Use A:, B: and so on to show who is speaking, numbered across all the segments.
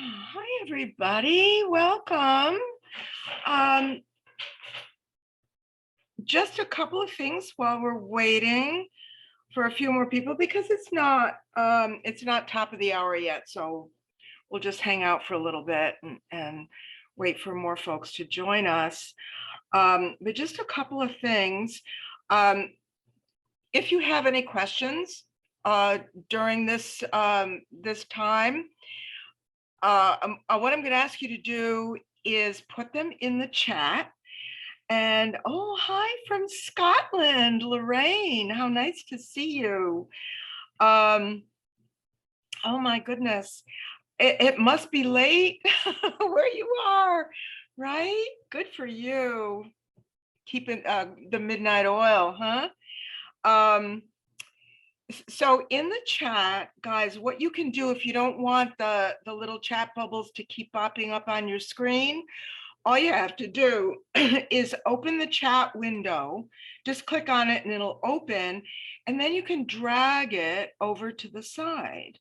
A: Hi, everybody. Welcome. Um, just a couple of things while we're waiting for a few more people because it's not top of the hour yet. So we'll just hang out for a little bit and wait for more folks to join us. But just a couple of things. Um, if you have any questions during this time, what I'm going to ask you to do is put them in the chat. And oh, hi from Scotland, Lorraine. How nice to see you. Oh my goodness. It must be late where you are, right? Good for you. Keeping the midnight oil, huh? Um, so in the chat, guys, what you can do if you don't want the little chat bubbles to keep popping up on your screen, all you have to do is open the chat window, just click on it and it'll open, and then you can drag it over to the side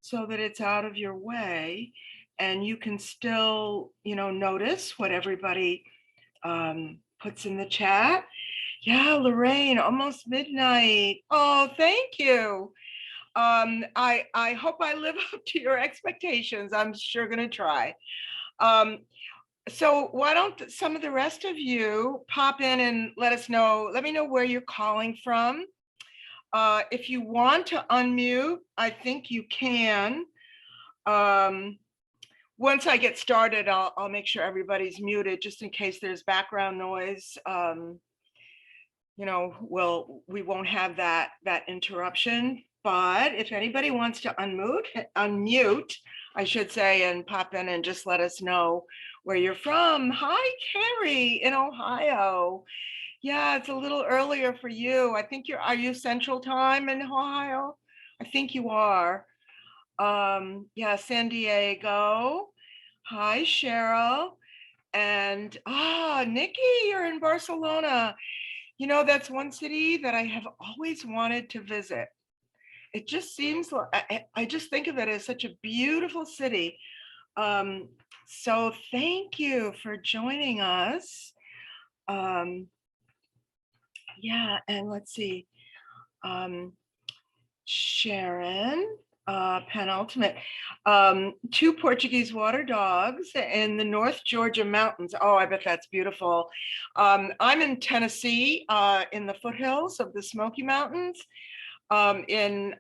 A: so that it's out of your way and you can still, notice what everybody puts in the chat. Yeah, Lorraine, almost midnight. Oh, thank you. I hope I live up to your expectations. I'm sure gonna try. So why don't some of the rest of you pop in and let me know where you're calling from. If you want to unmute, I think you can. Once I get started, I'll make sure everybody's muted just in case there's background noise. We won't have that interruption. But if anybody wants to unmute, I should say, and pop in and just let us know where you're from. Hi, Carrie in Ohio. Yeah, it's a little earlier for you. I think are you Central Time in Ohio? I think you are. Yeah, San Diego. Hi, Cheryl. And Nikki, you're in Barcelona. That's one city that I have always wanted to visit. It just seems like I just think of it as such a beautiful city. So thank you for joining us. Yeah, and let's see. Sharon, penultimate. 2 Portuguese water dogs in the North Georgia mountains. Oh, I bet that's beautiful. I'm in Tennessee, in the foothills of the Smoky Mountains, in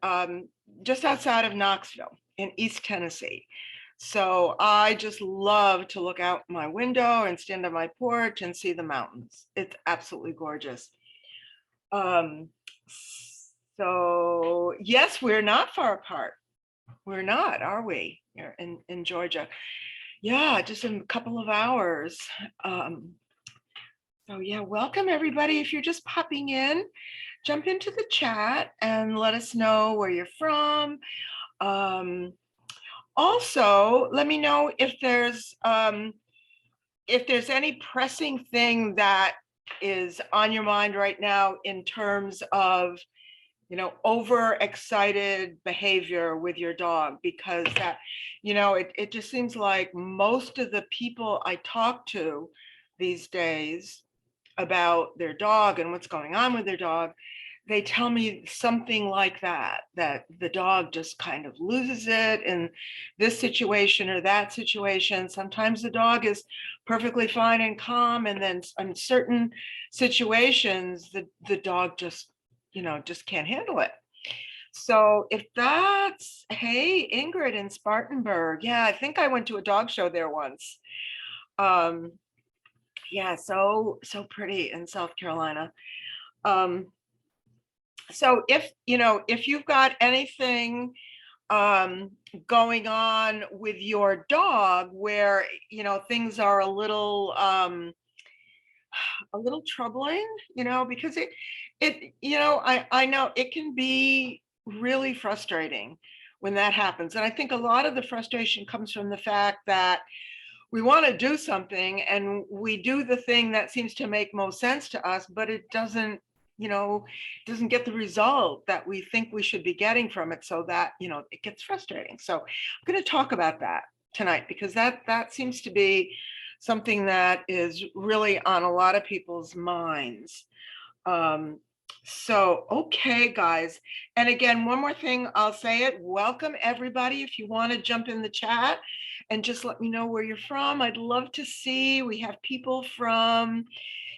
A: just outside of Knoxville in East Tennessee. So I just love to look out my window and stand on my porch and see the mountains. It's absolutely gorgeous. So yes, we're not far apart. We're not, are we? Here in Georgia. Yeah, just in a couple of hours. So yeah, welcome everybody. If you're just popping in, jump into the chat and let us know where you're from. Also, let me know if there's any pressing thing that is on your mind right now in terms of overexcited behavior with your dog, because that, it just seems like most of the people I talk to these days about their dog and what's going on with their dog, they tell me something like that the dog just kind of loses it in this situation or that situation. Sometimes the dog is perfectly fine and calm, and then in certain situations, the dog just can't handle it. So if that's, hey, Ingrid in Spartanburg. Yeah, I think I went to a dog show there once. Yeah, so pretty in South Carolina. So if you've got anything going on with your dog where things are a little troubling, because I know it can be really frustrating when that happens. And I think a lot of the frustration comes from the fact that we want to do something and we do the thing that seems to make most sense to us, but it doesn't get the result that we think we should be getting from it. So that, it gets frustrating. So I'm going to talk about that tonight, because that seems to be something that is really on a lot of people's minds. So, okay, guys. And again, one more thing, I'll say it. Welcome, everybody. If you want to jump in the chat and just let me know where you're from, I'd love to see. We have people from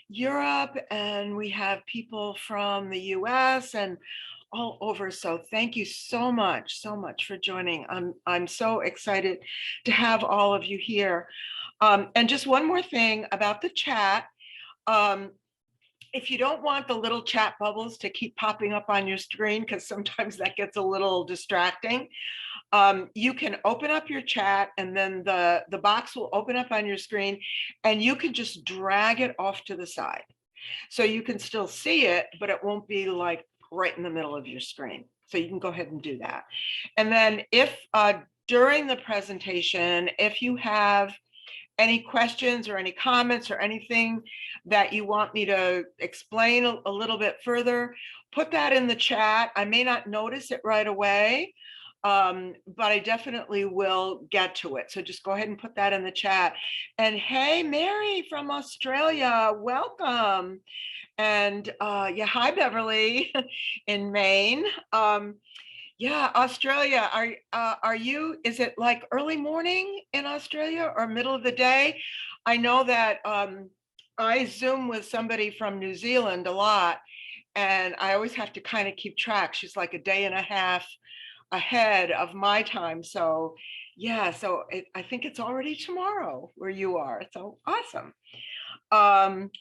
A: Europe and we have people from the US and all over. So thank you so much for joining. I'm so excited to have all of you here. And just one more thing about the chat. If you don't want the little chat bubbles to keep popping up on your screen, because sometimes that gets a little distracting, you can open up your chat and then the box will open up on your screen and you can just drag it off to the side. So you can still see it, but it won't be like right in the middle of your screen. So you can go ahead and do that. And then if during the presentation, if you have any questions or any comments or anything that you want me to explain a little bit further, put that in the chat. I may not notice it right away, but I definitely will get to it. So just go ahead and put that in the chat. And hey, Mary from Australia, welcome. And yeah, hi, Beverly in Maine. Yeah, Australia, are you, is it like early morning in Australia or middle of the day? I know that I Zoom with somebody from New Zealand a lot, and I always have to kind of keep track. She's like a day and a half ahead of my time. So yeah, so I think it's already tomorrow where you are. So awesome.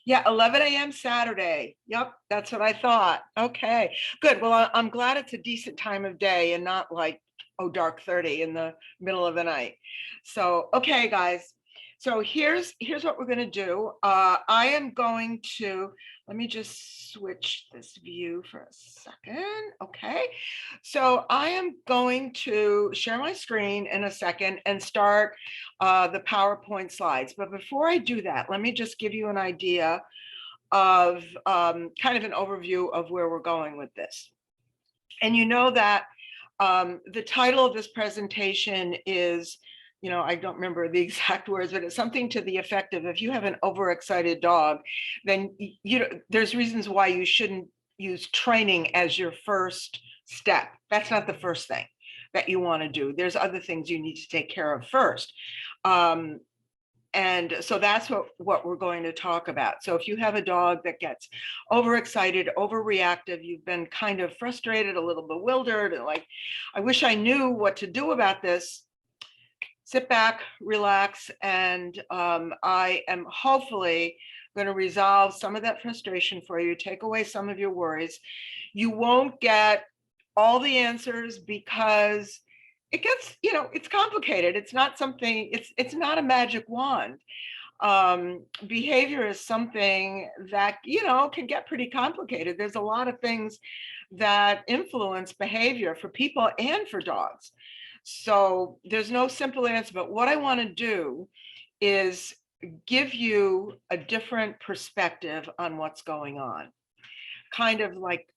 A: Yeah, 11 a.m. Saturday. Yep, that's what I thought. Okay, good. Well, I'm glad it's a decent time of day and not like, oh, dark 30 in the middle of the night. So, okay, guys. So here's what we're gonna do. I am going to, let me just switch this view for a second. Okay, so I am going to share my screen in a second and start the PowerPoint slides. But before I do that, let me just give you an idea of kind of an overview of where we're going with this. And you know that the title of this presentation is, you know, I don't remember the exact words, but it's something to the effect of, if you have an overexcited dog, then there's reasons why you shouldn't use training as your first step. That's not the first thing that you want to do. There's other things you need to take care of first. And so that's what we're going to talk about. So if you have a dog that gets overexcited, overreactive, you've been kind of frustrated, a little bewildered, and like, I wish I knew what to do about this, sit back, relax, and I am hopefully going to resolve some of that frustration for you, take away some of your worries. You won't get all the answers because it gets, you know, it's complicated. It's not something, it's not a magic wand. Behavior is something that, you know, can get pretty complicated. There's a lot of things that influence behavior for people and for dogs. So there's no simple answer, but what I want to do is give you a different perspective on what's going on. Kind of like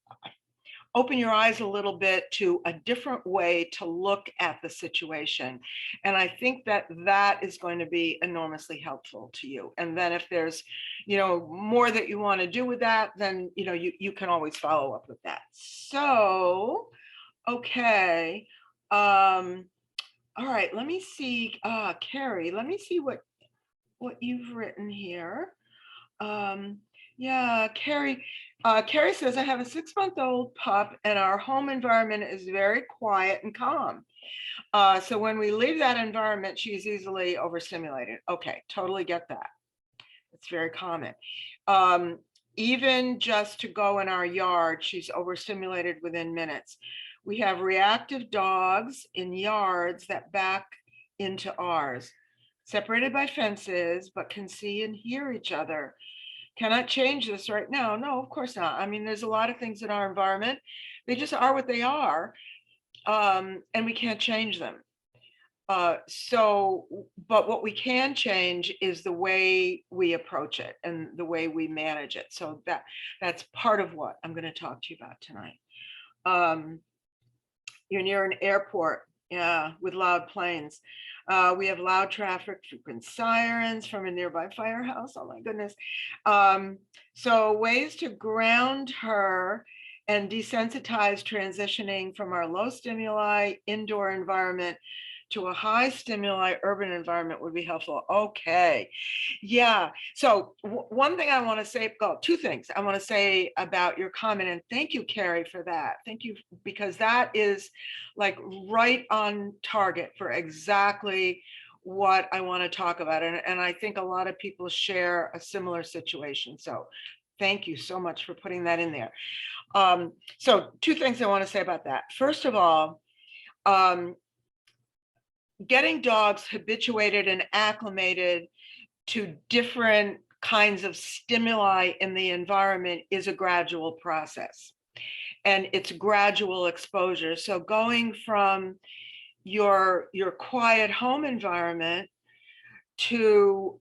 A: open your eyes a little bit to a different way to look at the situation. And I think that that is going to be enormously helpful to you. And then if there's, you know, more that you want to do with that, then, you know, you can always follow up with that. So, okay. All right, let me see, Carrie, let me see what you've written here. Yeah, Carrie says, I have a 6-month-old pup and our home environment is very quiet and calm. So when we leave that environment, she's easily overstimulated. Okay, totally get that. It's very common. Even just to go in our yard, she's overstimulated within minutes. We have reactive dogs in yards that back into ours, separated by fences, but can see and hear each other. Cannot change this right now. No, of course not. I mean, there's a lot of things in our environment. They just are what they are, and we can't change them. But what we can change is the way we approach it and the way we manage it. So that's part of what I'm going to talk to you about tonight. You're near an airport. Yeah, with loud planes. We have loud traffic, frequent sirens from a nearby firehouse. Oh my goodness. Um, so ways to ground her and desensitize transitioning from our low stimuli indoor environment to a high stimuli urban environment would be helpful. Okay. Yeah. So one thing I want to say, well, two things I want to say about your comment, and thank you, Carrie, for that. Thank you, because that is like right on target for exactly what I want to talk about. And I think a lot of people share a similar situation. So thank you so much for putting that in there. So two things I want to say about that. First of all, um, getting dogs habituated and acclimated to different kinds of stimuli in the environment is a gradual process, and it's gradual exposure. So going from your quiet home environment to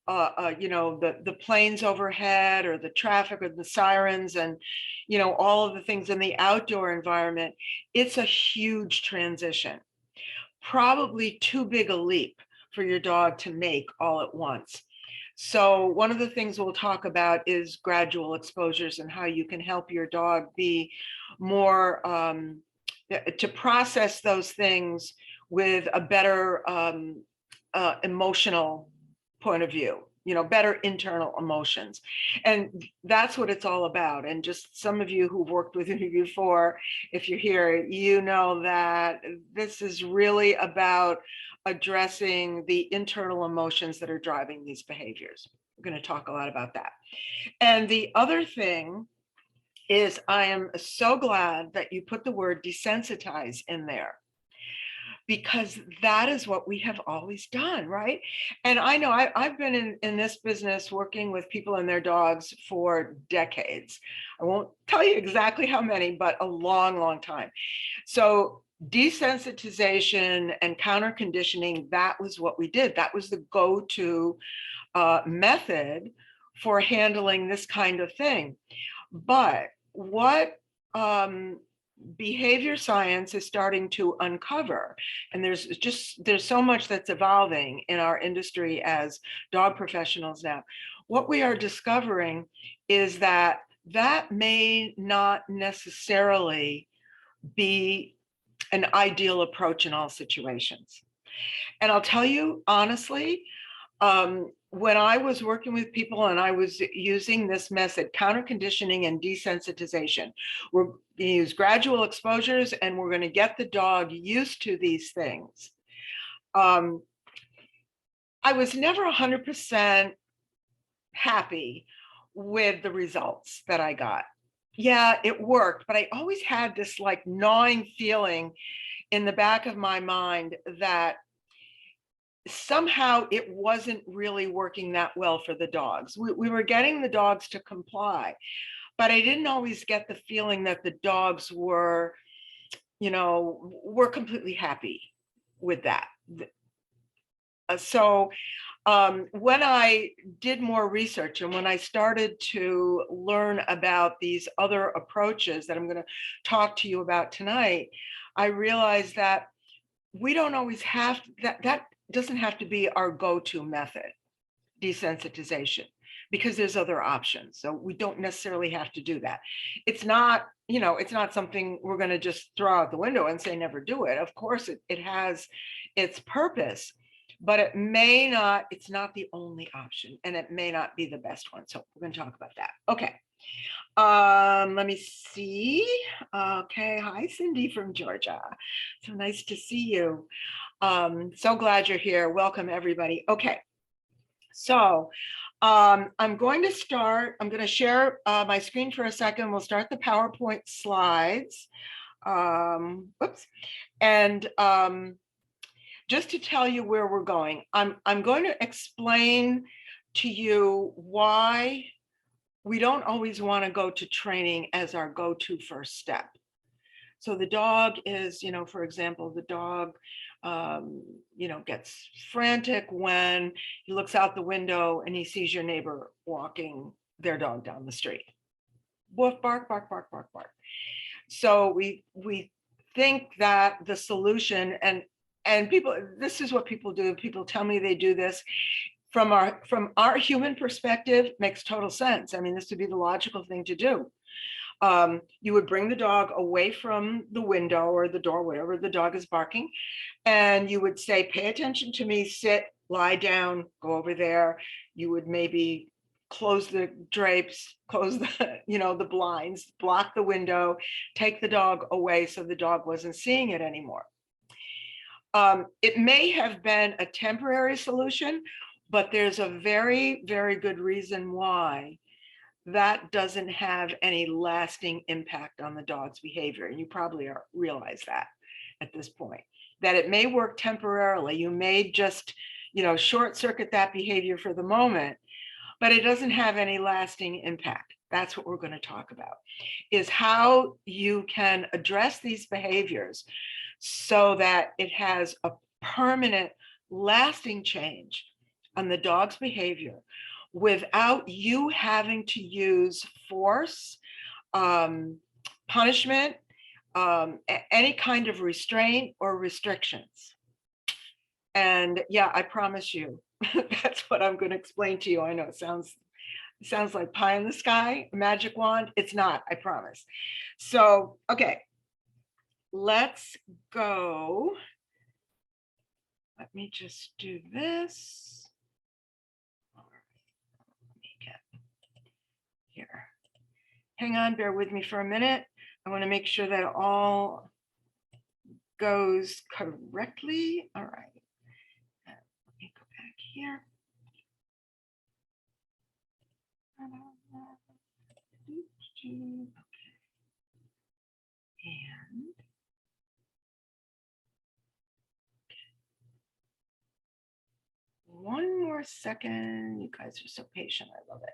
A: the planes overhead or the traffic or the sirens and all of the things in the outdoor environment, it's a huge transition, probably too big a leap for your dog to make all at once. So one of the things we'll talk about is gradual exposures and how you can help your dog be more to process those things with a better emotional point of view, better internal emotions. And that's what it's all about. And just some of you who've worked with me before, if you're here, you know that this is really about addressing the internal emotions that are driving these behaviors. We're going to talk a lot about that. And the other thing is, I am so glad that you put the word desensitize in there, because that is what we have always done, right? And I know I've been in this business working with people and their dogs for decades. I won't tell you exactly how many, but a long, long time. So desensitization and counter conditioning, that was what we did. That was the go-to method for handling this kind of thing. But what behavior science is starting to uncover, and there's so much that's evolving in our industry as dog professionals now, what we are discovering is that that may not necessarily be an ideal approach in all situations. And I'll tell you honestly, when I was working with people and I was using this method, counter conditioning and desensitization, we're going to use gradual exposures and we're going to get the dog used to these things. I was never 100% happy with the results that I got. Yeah, it worked, but I always had this like gnawing feeling in the back of my mind that somehow it wasn't really working that well for the dogs. We were getting the dogs to comply, but I didn't always get the feeling that the dogs were completely happy with that. So when I did more research and when I started to learn about these other approaches that I'm going to talk to you about tonight, I realized that we don't always have that doesn't have to be our go-to method, desensitization, because there's other options. So we don't necessarily have to do that. It's not, it's not something we're going to just throw out the window and say never do it. Of course, it has its purpose, but it's not the only option, and it may not be the best one. So we're going to talk about that. Okay. Let me see. Okay. Hi, Cindy from Georgia. So nice to see you. So glad you're here. Welcome, everybody. Okay. So I'm going to share my screen for a second. We'll start the PowerPoint slides. Whoops. And just to tell you where we're going, I'm going to explain to you why we don't always want to go to training as our go-to first step. So the dog is, for example, the dog, gets frantic when he looks out the window and he sees your neighbor walking their dog down the street. Woof, bark, bark, bark, bark, bark. So we think that the solution, and people, this is what people do. People tell me they do this from our human perspective, makes total sense. I mean, this would be the logical thing to do. You would bring the dog away from the window or the door, whatever the dog is barking, and you would say, pay attention to me, sit, lie down, go over there. You would maybe close the drapes, close the, the blinds, block the window, take the dog away so the dog wasn't seeing it anymore. It may have been a temporary solution, but there's a very, very good reason why that doesn't have any lasting impact on the dog's behavior. And you probably realize that at this point, that it may work temporarily. You may just, short circuit that behavior for the moment, but it doesn't have any lasting impact. That's what we're going to talk about, is how you can address these behaviors so that it has a permanent, lasting change on the dog's behavior without you having to use force, punishment, any kind of restraint or restrictions. And yeah, I promise you, that's what I'm going to explain to you. I know it sounds like pie in the sky, a magic wand. It's not, I promise. So, okay, let's go. Let me just do this. All right, let me get here. Hang on, bear with me for a minute. I want to make sure that it all goes correctly. All right. Let me go back here. Okay. And one more second. You guys are so patient. I love it.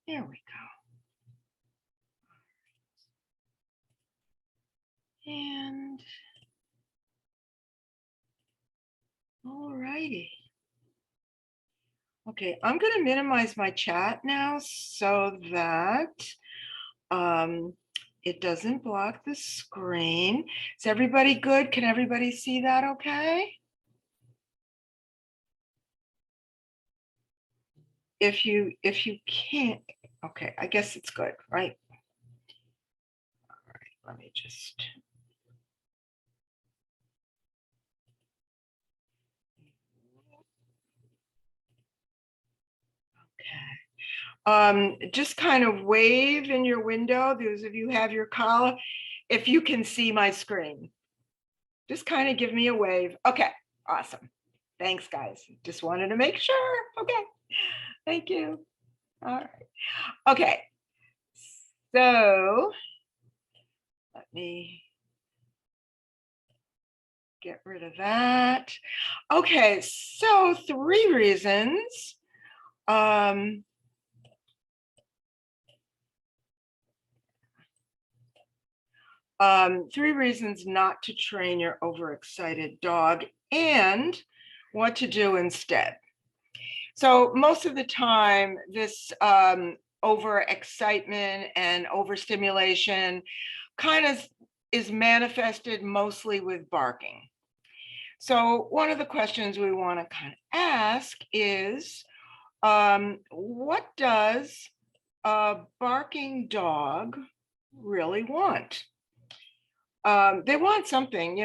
A: Okay. There we go. And all righty. Okay, I'm going to minimize my chat now so that it doesn't block the screen. Is everybody good? Can everybody see that okay? If you can't, okay, I guess it's good, right? All right, let me just. Okay. Just kind of wave in your window, those of you who have your call, if you can see my screen. Just kind of give me a wave. Okay, awesome. Thanks, guys. Just wanted to make sure. Okay, thank you. All right. Okay, so let me get rid of that. Okay, so 3 reasons. 3 reasons not to train your overexcited dog and what to do instead. So most of the time, this overexcitement and overstimulation kind of is manifested mostly with barking. So one of the questions we want to kind of ask is, what does a barking dog really want? They want something,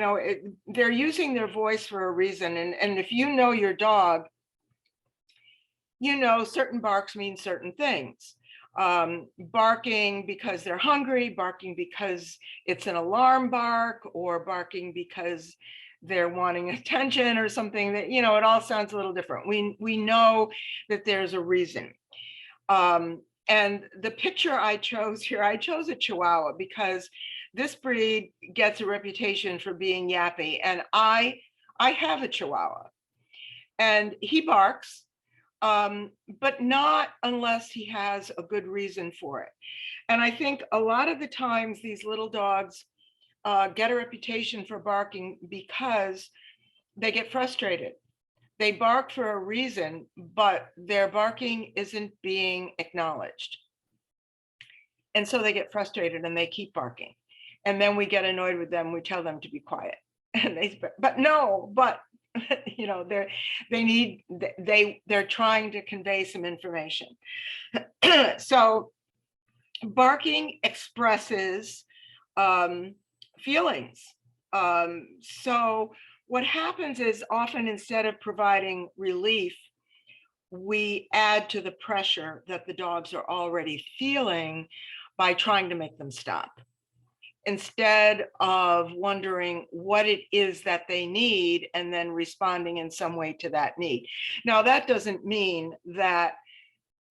A: they're using their voice for a reason. And if you know your dog, certain barks mean certain things. Barking because they're hungry, barking because it's an alarm bark, or barking because they're wanting attention or something that, it all sounds a little different. We know that there's a reason. And the picture I chose here, I chose a Chihuahua because this breed gets a reputation for being yappy. And I have a Chihuahua and he barks, but not unless he has a good reason for it. And I think a lot of the times these little dogs get a reputation for barking because they get frustrated. They bark for a reason, but their barking isn't being acknowledged. And so they get frustrated and they keep barking. And then we get annoyed with them. We tell them to be quiet. And you know, they're trying to convey some information. So barking expresses feelings. So what happens is often instead of providing relief, we add to the pressure that the dogs are already feeling by trying to make them stop, instead of wondering what it is that they need and then responding in some way to that need. Now, that doesn't mean that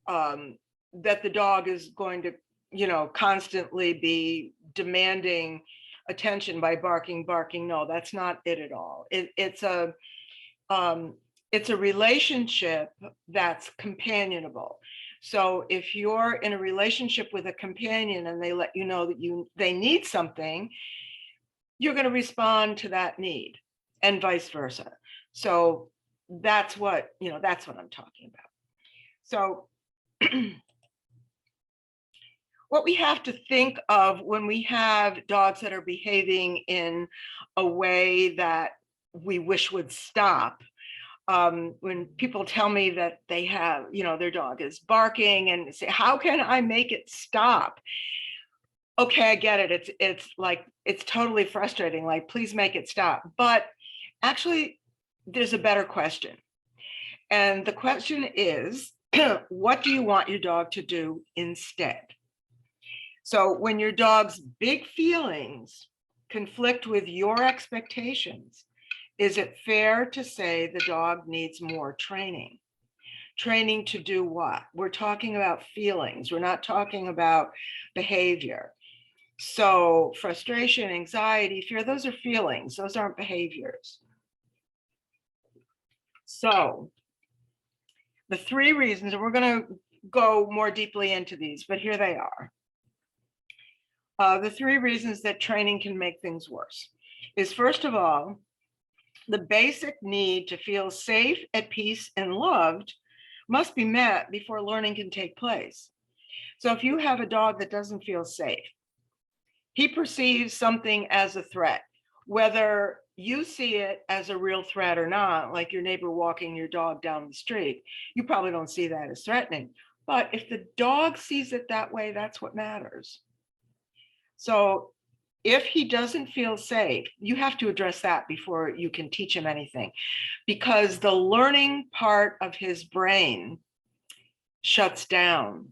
A: that the dog is going to, you know, constantly be demanding attention by barking. No, that's not it at all. It's a relationship that's companionable. So if you're in a relationship with a companion and they let you know that they need something, you're going to respond to that need, and vice versa. So that's what, you know, that's what I'm talking about. So what we have to think of when we have dogs that are behaving in a way that we wish would stop, when people tell me that they have, you know, their dog is barking and say, how can I make it stop? Okay, I get it. It's like, it's totally frustrating. Like, please make it stop. But actually, there's a better question. And the question is, what do you want your dog to do instead? So when your dog's big feelings conflict with your expectations, is it fair to say the dog needs more training? Training to do what? We're talking about feelings. We're not talking about behavior. So frustration, anxiety, fear, those are feelings. Those aren't behaviors. So the three reasons, and we're going to go more deeply into these, but here they are. The three reasons that training can make things worse is, first of all, the basic need to feel safe, at peace, and loved must be met before learning can take place. So if you have a dog that doesn't feel safe, he perceives something as a threat, whether you see it as a real threat or not, like your neighbor walking your dog down the street, you probably don't see that as threatening. But if the dog sees it that way, that's what matters. So if he doesn't feel safe, you have to address that before you can teach him anything, because the learning part of his brain shuts down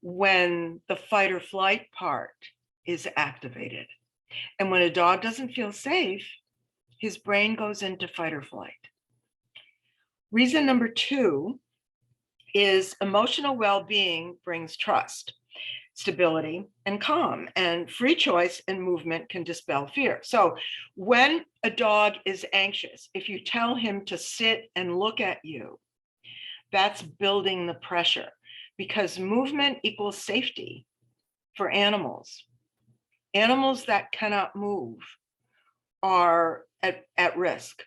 A: when the fight or flight part is activated. And when a dog doesn't feel safe, his brain goes into fight or flight. Reason number two is emotional well-being brings trust, stability, and calm, and free choice and movement can dispel fear. So when a dog is anxious, if you tell him to sit and look at you, that's building the pressure, because movement equals safety for animals. Animals that cannot move are at risk,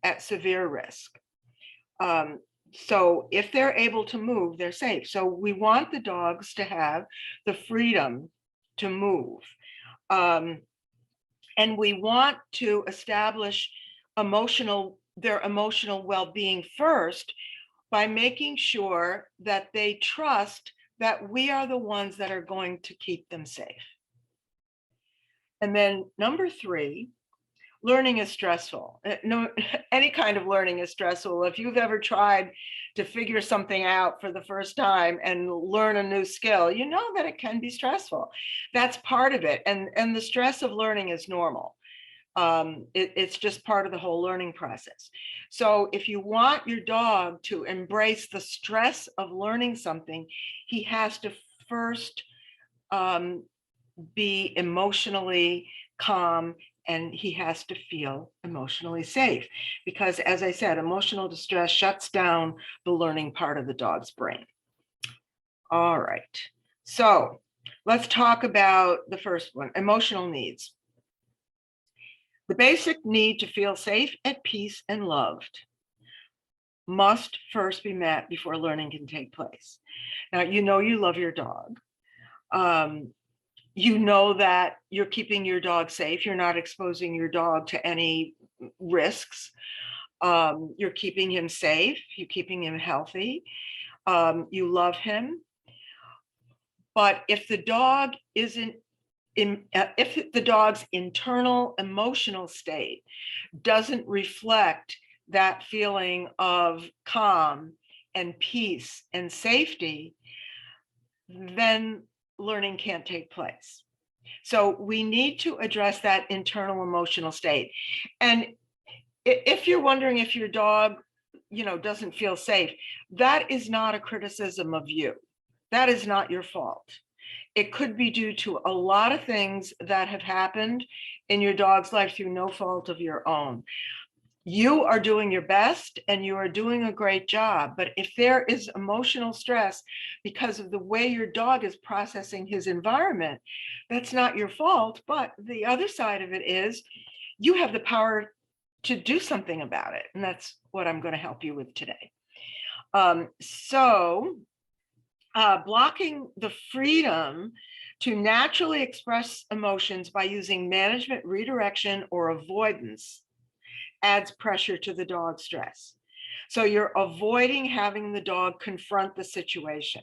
A: at severe risk. So if they're able to move, they're safe. So we want the dogs to have the freedom to move. And we want to establish their emotional well-being first by making sure that they trust that we are the ones that are going to keep them safe. And then number three, learning is stressful. No, any kind of learning is stressful. If you've ever tried to figure something out for the first time and learn a new skill, you know that it can be stressful. That's part of it. And the stress of learning is normal. It's just part of the whole learning process. So if you want your dog to embrace the stress of learning something, he has to first be emotionally calm, and he has to feel emotionally safe, because as I said, emotional distress shuts down the learning part of the dog's brain. All right, so let's talk about the first one, emotional needs. The basic need to feel safe, at peace, and loved must first be met before learning can take place. Now, you know you love your dog. You know that you're keeping your dog safe. You're not exposing your dog to any risks. You're keeping him safe. You're keeping him healthy. You love him. But if the dog isn't if the dog's internal emotional state doesn't reflect that feeling of calm and peace and safety, then learning can't take place. So we need to address that internal emotional state. And if you're wondering if your dog, doesn't feel safe, that is not a criticism of you. That is not your fault. It could be due to a lot of things that have happened in your dog's life through no fault of your own. You are doing your best and you are doing a great job. But if there is emotional stress because of the way your dog is processing his environment, that's not your fault. But the other side of it is you have the power to do something about it. And that's what I'm going to help you with today. Blocking the freedom to naturally express emotions by using management, redirection, or avoidance adds pressure to the dog's stress. So you're avoiding having the dog confront the situation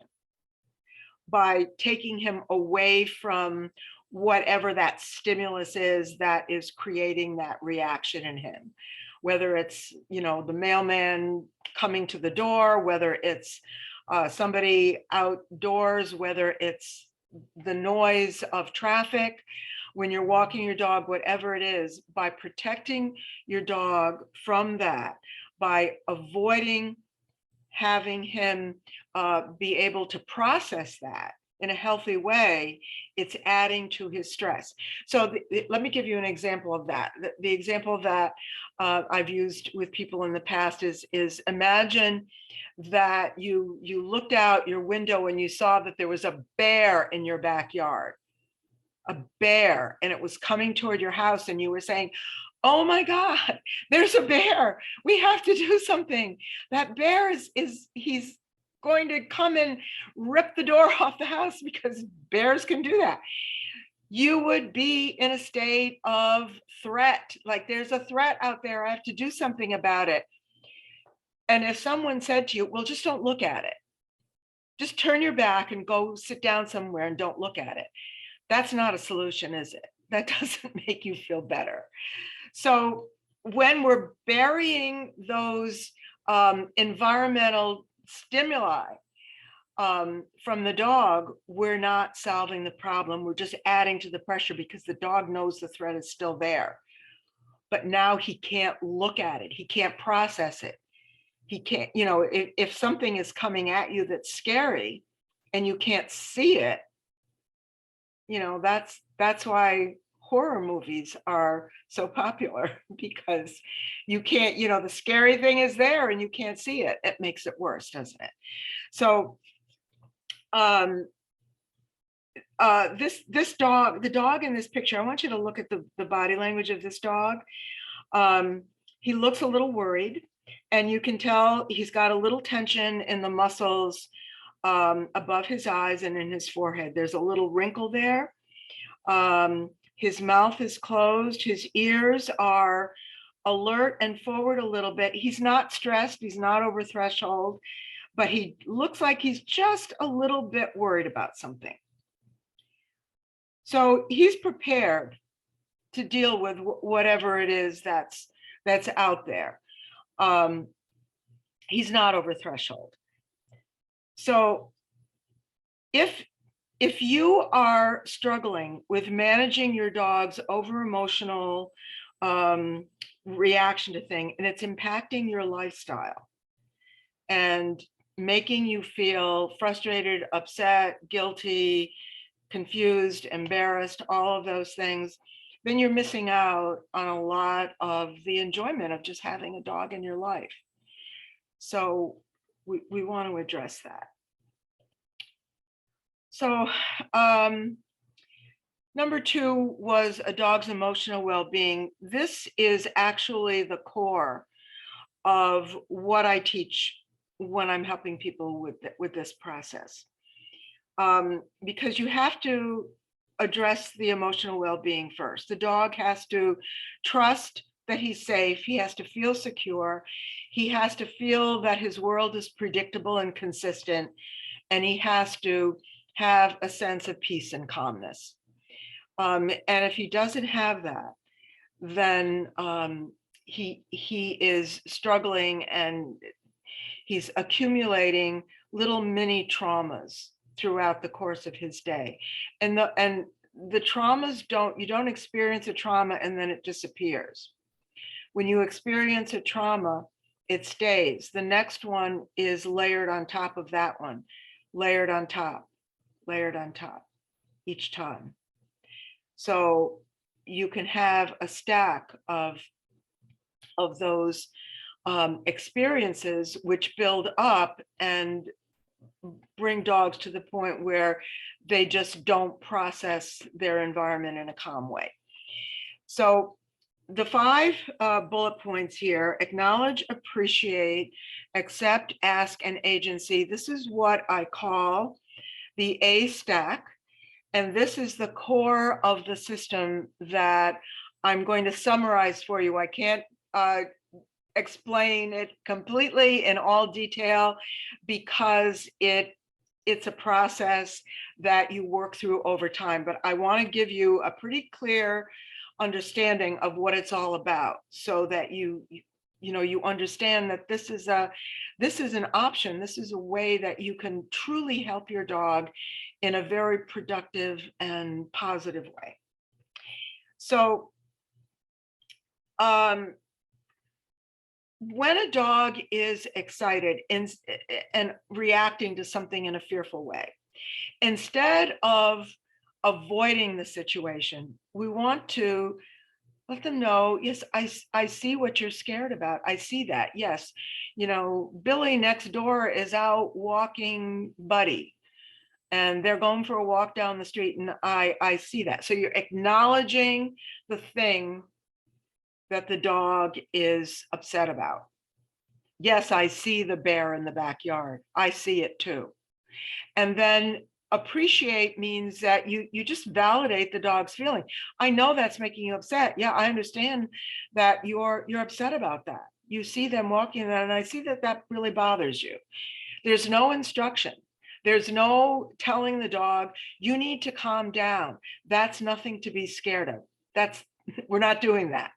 A: by taking him away from whatever that stimulus is that is creating that reaction in him. Whether it's, the mailman coming to the door, whether it's somebody outdoors, whether it's the noise of traffic, when you're walking your dog, whatever it is, by protecting your dog from that, by avoiding having him be able to process that in a healthy way, it's adding to his stress. So let me give you an example of that. The example that I've used with people in the past is imagine that you looked out your window and you saw that there was a bear in your backyard, a bear, and it was coming toward your house, and you were saying, oh my God, there's a bear. We have to do something. That bear he's going to come and rip the door off the house, because bears can do that. You would be in a state of threat, like there's a threat out there. I have to do something about it. And if someone said to you, well, just don't look at it. Just turn your back and go sit down somewhere and don't look at it. That's not a solution, is it? That doesn't make you feel better. So when we're burying those environmental stimuli from the dog, we're not solving the problem. We're just adding to the pressure, because the dog knows the threat is still there. But now he can't look at it. He can't process it. He can't, if something is coming at you that's scary and you can't see it, that's why horror movies are so popular, because you can't, the scary thing is there and you can't see it. It makes it worse, doesn't it? So this dog, the dog in this picture, I want you to look at the body language of this dog. He looks a little worried, and you can tell he's got a little tension in the muscles above his eyes and in his forehead. There's a little wrinkle there. His mouth is closed. His ears are alert and forward a little bit. He's not stressed. He's not over threshold, but he looks like he's just a little bit worried about something. So he's prepared to deal with whatever it is that's out there. He's not over threshold. So if you are struggling with managing your dog's over emotional reaction to things, and it's impacting your lifestyle and making you feel frustrated, upset, guilty, confused, embarrassed, all of those things, then you're missing out on a lot of the enjoyment of just having a dog in your life. So we want to address that. So number 2 was a dog's emotional well-being. This is actually the core of what I teach when I'm helping people with this process. because you have to address the emotional well-being first. The dog has to trust that he's safe. He has to feel secure. He has to feel that his world is predictable and consistent. And he has to have a sense of peace and calmness. And if he doesn't have that, then he is struggling, and he's accumulating little mini traumas throughout the course of his day. And the traumas you don't experience a trauma and then it disappears. When you experience a trauma, it stays. The next one is layered on top of that one, layered on top each time. So you can have a stack of those experiences which build up and bring dogs to the point where they just don't process their environment in a calm way. So the 5 bullet points here: acknowledge, appreciate, accept, ask, and agency. This is what I call the A stack. And this is the core of the system that I'm going to summarize for you. I can't explain it completely in all detail because it's a process that you work through over time. But I want to give you a pretty clear understanding of what it's all about, so that you understand that this is an option. This is a way that you can truly help your dog in a very productive and positive way. So when a dog is excited and reacting to something in a fearful way, instead of avoiding the situation, we want to let them know, yes, I see what you're scared about. I see that. Yes, Billy next door is out walking Buddy, and they're going for a walk down the street, and I see that. So you're acknowledging the thing that the dog is upset about. Yes, I see the bear in the backyard. I see it too. And then appreciate means that you just validate the dog's feeling. I know that's making you upset. Yeah, I understand that you're upset about that. You see them walking, and I see that really bothers you. There's no instruction. There's no telling the dog, you need to calm down. That's nothing to be scared of. We're not doing that.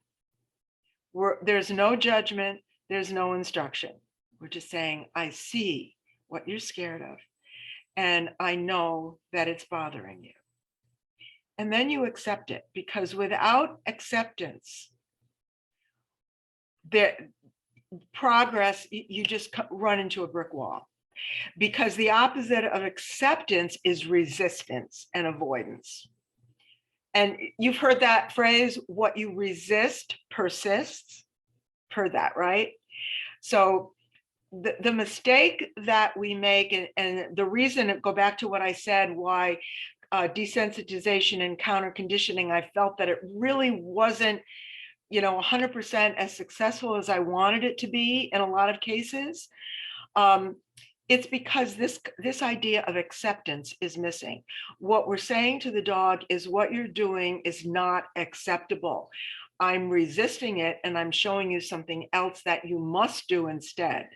A: There's no judgment. There's no instruction. We're just saying, I see what you're scared of, and I know that it's bothering you. And then you accept it, because without acceptance, the progress, you just run into a brick wall. Because the opposite of acceptance is resistance and avoidance. And you've heard that phrase, what you resist persists. Heard that, right? So the mistake that we make, and the reason, go back to what I said, why desensitization and counter conditioning, I felt that it really wasn't 100% as successful as I wanted it to be in a lot of cases. It's because this idea of acceptance is missing. What we're saying to the dog is, what you're doing is not acceptable. I'm resisting it, and I'm showing you something else that you must do instead.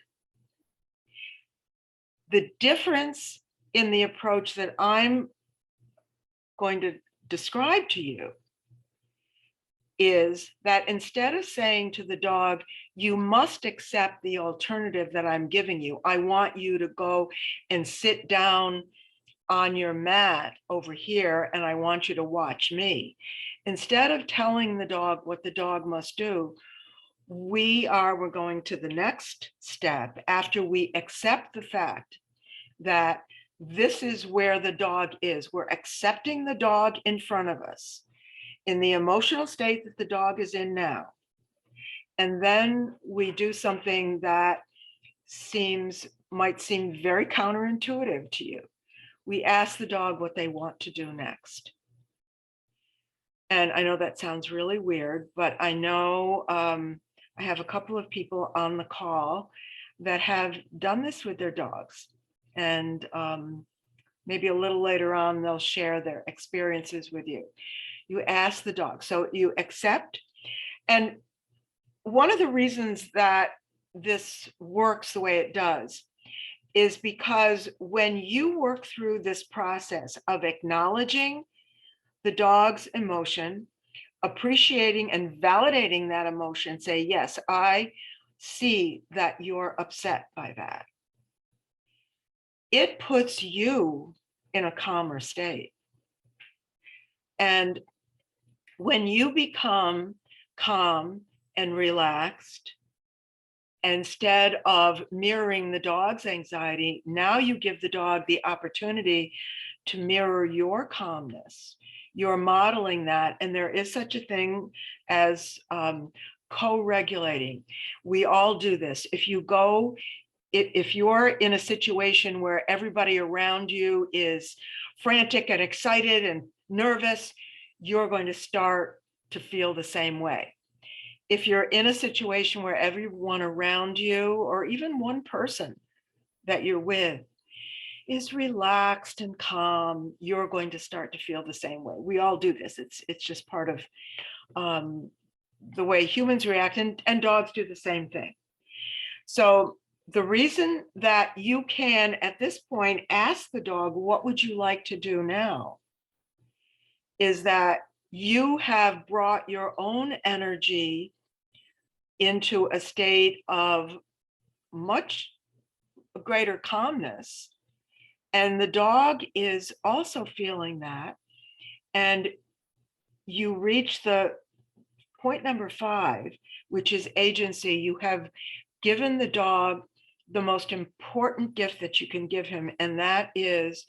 A: The difference in the approach that I'm going to describe to you is that instead of saying to the dog, you must accept the alternative that I'm giving you, I want you to go and sit down on your mat over here, and I want you to watch me. Instead of telling the dog what the dog must do, we're going to the next step after we accept the fact that this is where the dog is. We're accepting the dog in front of us in the emotional state that the dog is in now. And then we do something that might seem very counterintuitive to you. We ask the dog what they want to do next. And I know that sounds really weird, but I know I have a couple of people on the call that have done this with their dogs. And Maybe a little later on, they'll share their experiences with you. You ask the dog, so you accept. And one of the reasons that this works the way it does is because when you work through this process of acknowledging the dog's emotion, appreciating and validating that emotion, say, yes, I see that you're upset by that. It puts you in a calmer state. And when you become calm and relaxed, instead of mirroring the dog's anxiety, now you give the dog the opportunity to mirror your calmness. You're modeling that, and there is such a thing as co-regulating. We all do this. If you're in a situation where everybody around you is frantic and excited and nervous, you're going to start to feel the same way. If you're in a situation where everyone around you, or even one person that you're with, is relaxed and calm, you're going to start to feel the same way. We all do this. It's just part of the way humans react, and dogs do the same thing. So the reason that you can, at this point, ask the dog, what would you like to do now, is that you have brought your own energy into a state of much greater calmness. And the dog is also feeling that. And you reach the point number 5, which is agency. You have given the dog the most important gift that you can give him, and that is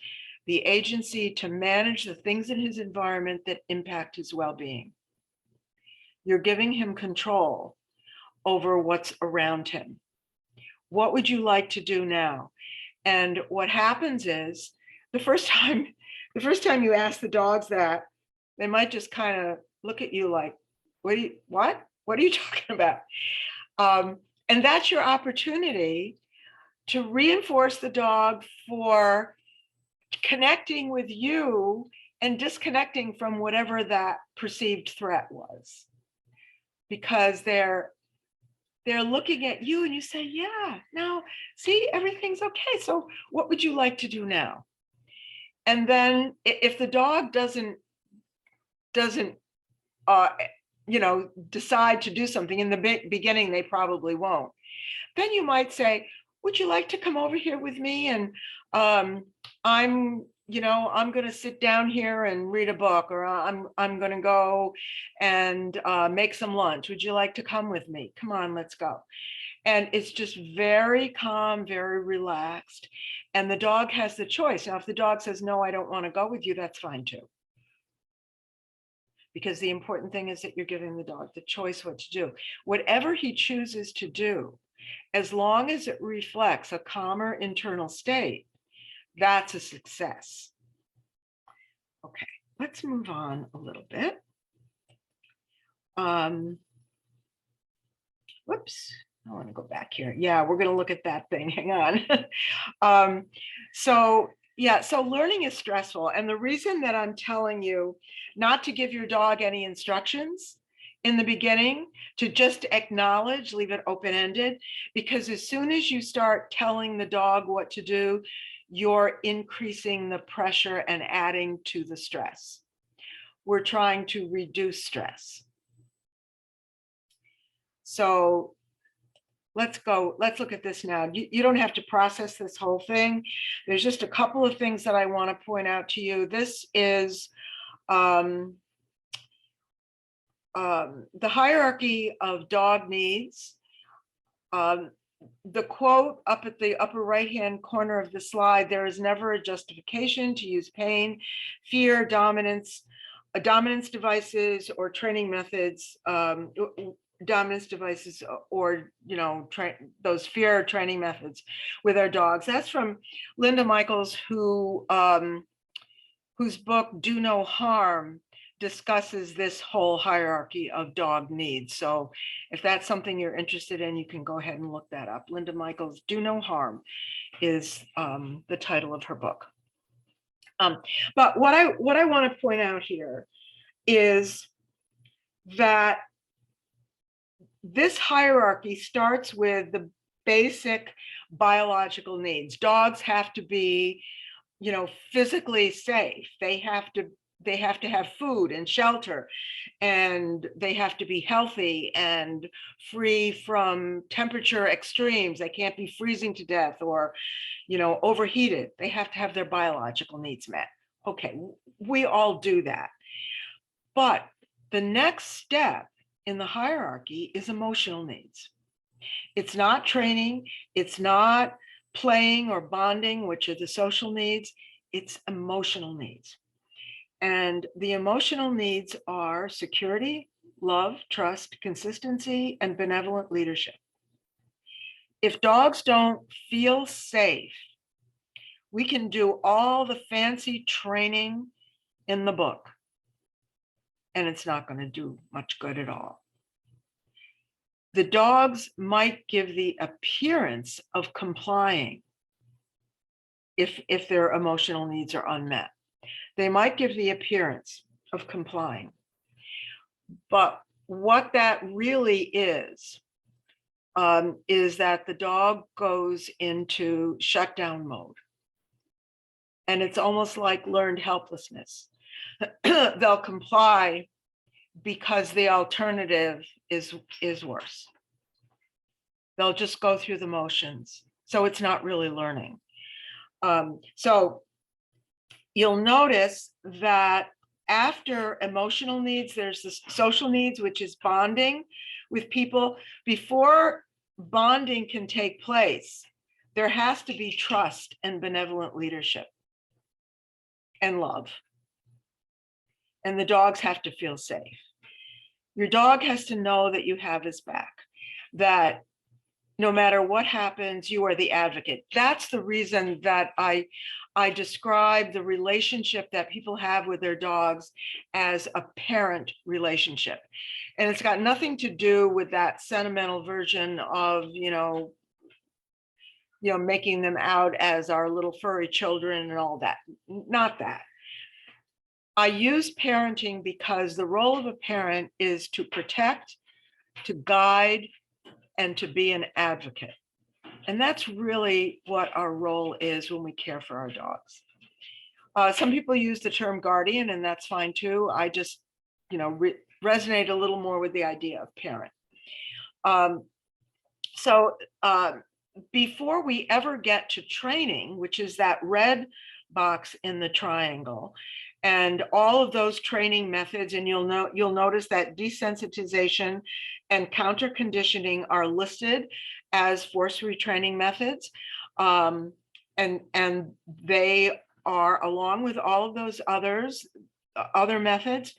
A: the agency to manage the things in his environment that impact his well-being. You're giving him control over what's around him. What would you like to do now? And what happens is the first time you ask the dogs that, they might just kind of look at you like, what are you talking about? And that's your opportunity to reinforce the dog for connecting with you and disconnecting from whatever that perceived threat was. Because they're looking at you and you say, yeah, now see, everything's okay. So what would you like to do now? And then if the dog doesn't decide to do something, in the beginning, they probably won't. Then you might say, would you like to come over here with me? And I'm going to sit down here and read a book, or I'm going to go and make some lunch. Would you like to come with me? Come on, let's go. And it's just very calm, very relaxed. And the dog has the choice. Now, if the dog says, no, I don't want to go with you, that's fine too. Because the important thing is that you're giving the dog the choice what to do. Whatever he chooses to do, as long as it reflects a calmer internal state, that's a success. Okay, let's move on a little bit. Whoops, I want to go back here. Yeah, we're going to look at that thing. Hang on. So learning is stressful. And the reason that I'm telling you not to give your dog any instructions in the beginning, to just acknowledge, leave it open-ended, because as soon as you start telling the dog what to do, you're increasing the pressure and adding to the stress. We're trying to reduce stress. So let's look at this now. You don't have to process this whole thing. There's just a couple of things that I want to point out to you. This is the hierarchy of dog needs. The quote up at the upper right-hand corner of the slide, there is never a justification to use pain, fear, dominance devices, or training methods, dominance devices, or those fear training methods with our dogs. That's from Linda Michaels, whose book Do No Harm discusses this whole hierarchy of dog needs. So if that's something you're interested in, you can go ahead and look that up. Linda Michaels' Do No Harm is the title of her book. But what I want to point out here is that this hierarchy starts with the basic biological needs. Dogs have to be, physically safe. They have to have food and shelter, and they have to be healthy and free from temperature extremes. They can't be freezing to death or, overheated. They have to have their biological needs met. Okay, we all do that. But the next step in the hierarchy is emotional needs. It's not training, it's not playing or bonding, which are the social needs, it's emotional needs. And the emotional needs are security, love, trust, consistency, and benevolent leadership. If dogs don't feel safe, we can do all the fancy training in the book, and it's not going to do much good at all. The dogs might give the appearance of complying if their emotional needs are unmet. They might give the appearance of complying. But what that really is that the dog goes into shutdown mode. And it's almost like learned helplessness. They'll comply because the alternative is worse. They'll just go through the motions. So it's not really learning. So you'll notice that after emotional needs, there's the social needs, which is bonding with people. Before bonding can take place, there has to be trust and benevolent leadership and love. And the dogs have to feel safe. Your dog has to know that you have his back, that no matter what happens, you are the advocate. That's the reason that I describe the relationship that people have with their dogs as a parent relationship. And it's got nothing to do with that sentimental version of, making them out as our little furry children and all that. Not that. I use parenting because the role of a parent is to protect, to guide, and to be an advocate. And that's really what our role is when we care for our dogs. Some people use the term guardian, and that's fine too. I just, resonate a little more with the idea of parent. Before we ever get to training, which is that red box in the triangle, and all of those training methods, and you'll notice that desensitization and counter conditioning are listed as force retraining methods, and they are, along with all of those other methods,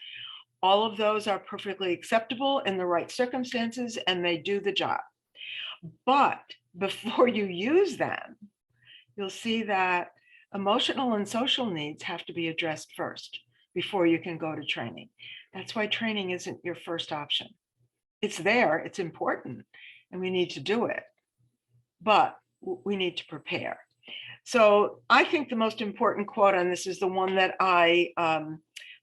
A: all of those are perfectly acceptable in the right circumstances, and they do the job. But before you use them, you'll see that emotional and social needs have to be addressed first before you can go to training. That's why training isn't your first option. It's there, it's important, and we need to do it, but we need to prepare. So I think the most important quote on this is the one that I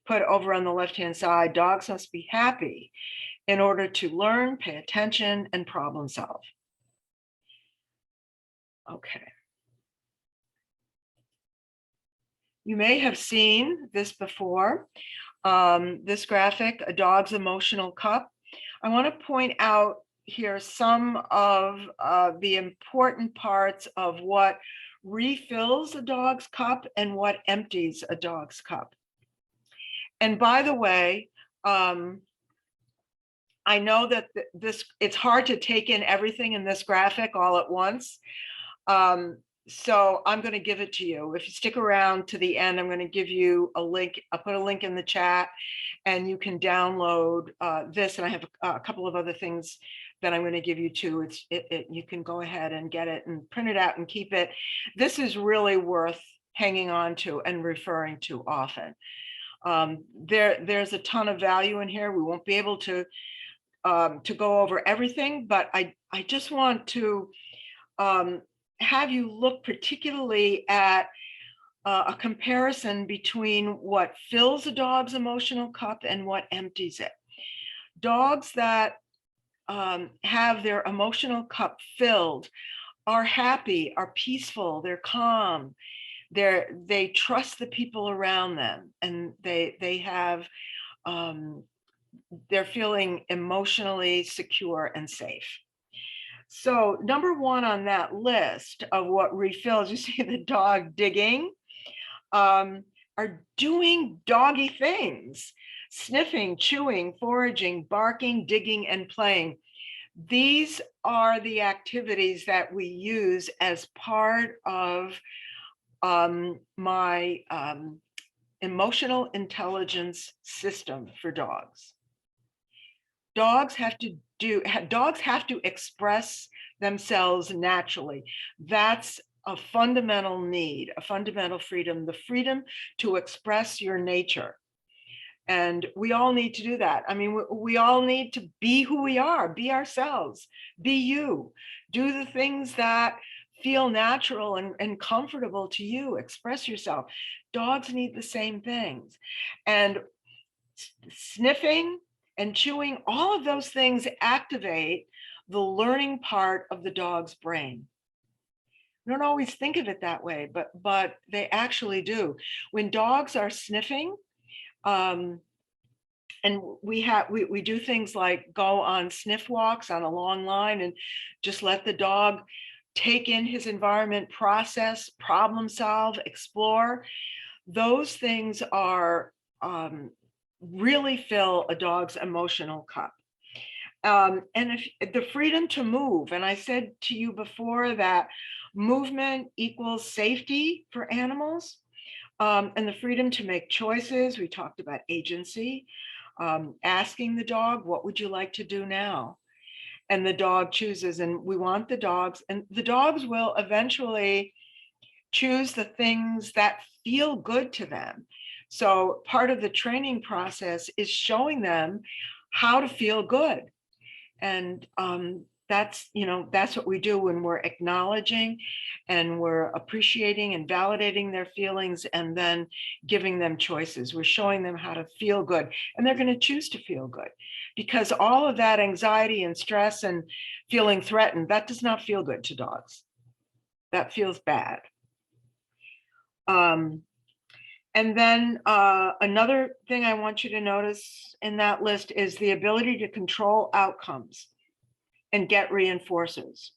A: put over on the left-hand side. Dogs must be happy in order to learn, pay attention, and problem solve. Okay. You may have seen this before, this graphic, a dog's emotional cup. I want to point out here some of the important parts of what refills a dog's cup and what empties a dog's cup. And by the way, I know that it's hard to take in everything in this graphic all at once. So I'm going to give it to you. If you stick around to the end, I'm going to give you a link. I'll put a link in the chat, and you can download this. And I have a couple of other things that I'm going to give you too. You can go ahead and get it and print it out and keep it. This is really worth hanging on to and referring to often. There's a ton of value in here. We won't be able to go over everything, but I just want to have you look particularly at a comparison between what fills a dog's emotional cup and what empties it. Dogs that have their emotional cup filled are happy, are peaceful, they're calm, they trust the people around them, and they have they're feeling emotionally secure and safe. So number one on that list of what refills, you see the dog digging, are doing doggy things, sniffing, chewing, foraging, barking, digging, and playing. These are the activities that we use as part of my emotional intelligence system for dogs. Dogs have to express themselves naturally. That's a fundamental need, a fundamental freedom, the freedom to express your nature. And we all need to do that. I mean, we all need to be who we are, be ourselves, be you, do the things that feel natural and comfortable to you, express yourself. Dogs need the same things. And sniffing and chewing, all of those things activate the learning part of the dog's brain. We don't always think of it that way, but they actually do. When dogs are sniffing, and we do things like go on sniff walks on a long line and just let the dog take in his environment, process, problem solve, explore. Those things are really fill a dog's emotional cup. And if the freedom to move, and I said to you before that movement equals safety for animals, and the freedom to make choices. We talked about agency, asking the dog, what would you like to do now? And the dog chooses, and we want the dogs, and the dogs will eventually choose the things that feel good to them. So part of the training process is showing them how to feel good. And that's what we do when we're acknowledging and we're appreciating and validating their feelings and then giving them choices. We're showing them how to feel good, and they're going to choose to feel good, because all of that anxiety and stress and feeling threatened, that does not feel good to dogs. That feels bad. And then another thing I want you to notice in that list is the ability to control outcomes and get reinforcers.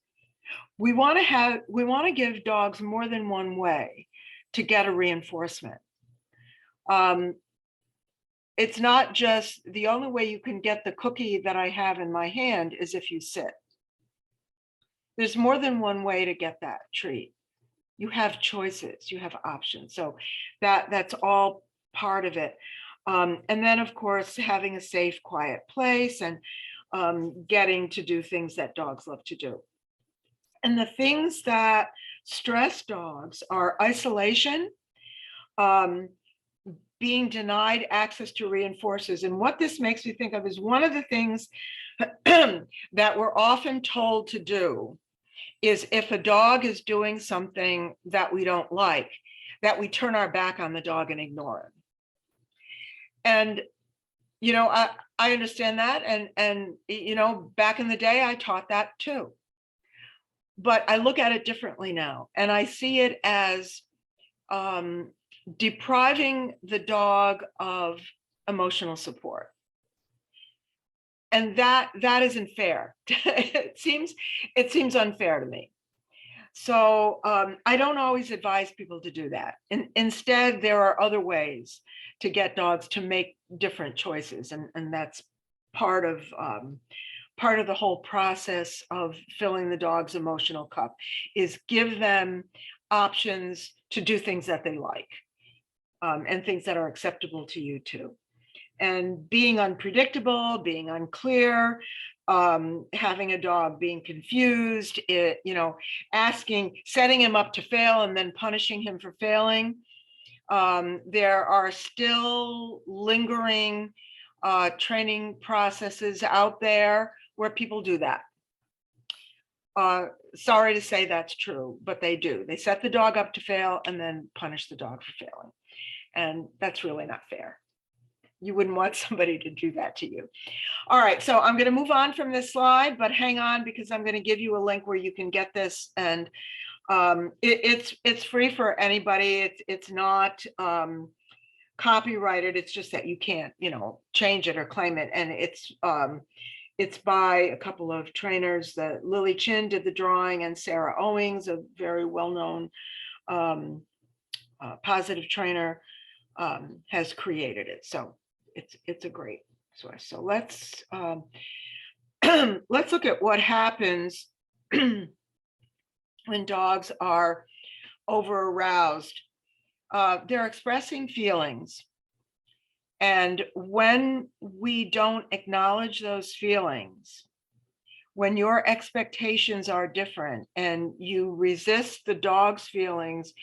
A: We want to give dogs more than one way to get a reinforcement. It's not just the only way you can get the cookie that I have in my hand is if you sit. There's more than one way to get that treat. You have choices, you have options. So that's all part of it. And then of course, having a safe, quiet place and getting to do things that dogs love to do. And the things that stress dogs are isolation, being denied access to reinforcers. And what this makes me think of is one of the things that we're often told to do is if a dog is doing something that we don't like, that we turn our back on the dog and ignore it. And, I understand that. And, back in the day, I taught that too. But I look at it differently now. And I see it as depriving the dog of emotional support. And that isn't fair. It seems unfair to me. So I don't always advise people to do that. Instead, there are other ways to get dogs to make different choices, and that's part of the whole process of filling the dog's emotional cup, is give them options to do things that they like, and things that are acceptable to you too. And being unpredictable, being unclear, having a dog being confused, setting him up to fail and then punishing him for failing. There are still lingering training processes out there where people do that. sorry to say that's true, but they do. They set the dog up to fail and then punish the dog for failing. And that's really not fair. You wouldn't want somebody to do that to you. All right, so I'm going to move on from this slide, but hang on, because I'm going to give you a link where you can get this, and it's free for anybody. It's not copyrighted. It's just that you can't, change it or claim it. And it's by a couple of trainers. That Lily Chin did the drawing, and Sarah Owings, a very well-known positive trainer, has created it. So it's a great source. So let's let's look at what happens when dogs are over aroused. They're expressing feelings. And when we don't acknowledge those feelings, when your expectations are different and you resist the dog's feelings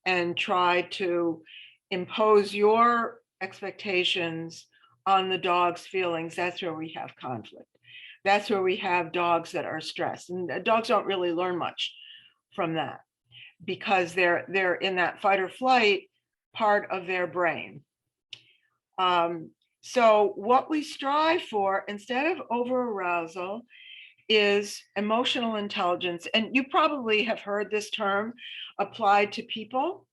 A: and try to impose your expectations on the dog's feelings, that's where we have conflict. That's where we have dogs that are stressed. And dogs don't really learn much from that, because they're in that fight or flight part of their brain. So what we strive for, instead of over-arousal, is emotional intelligence. And you probably have heard this term applied to people.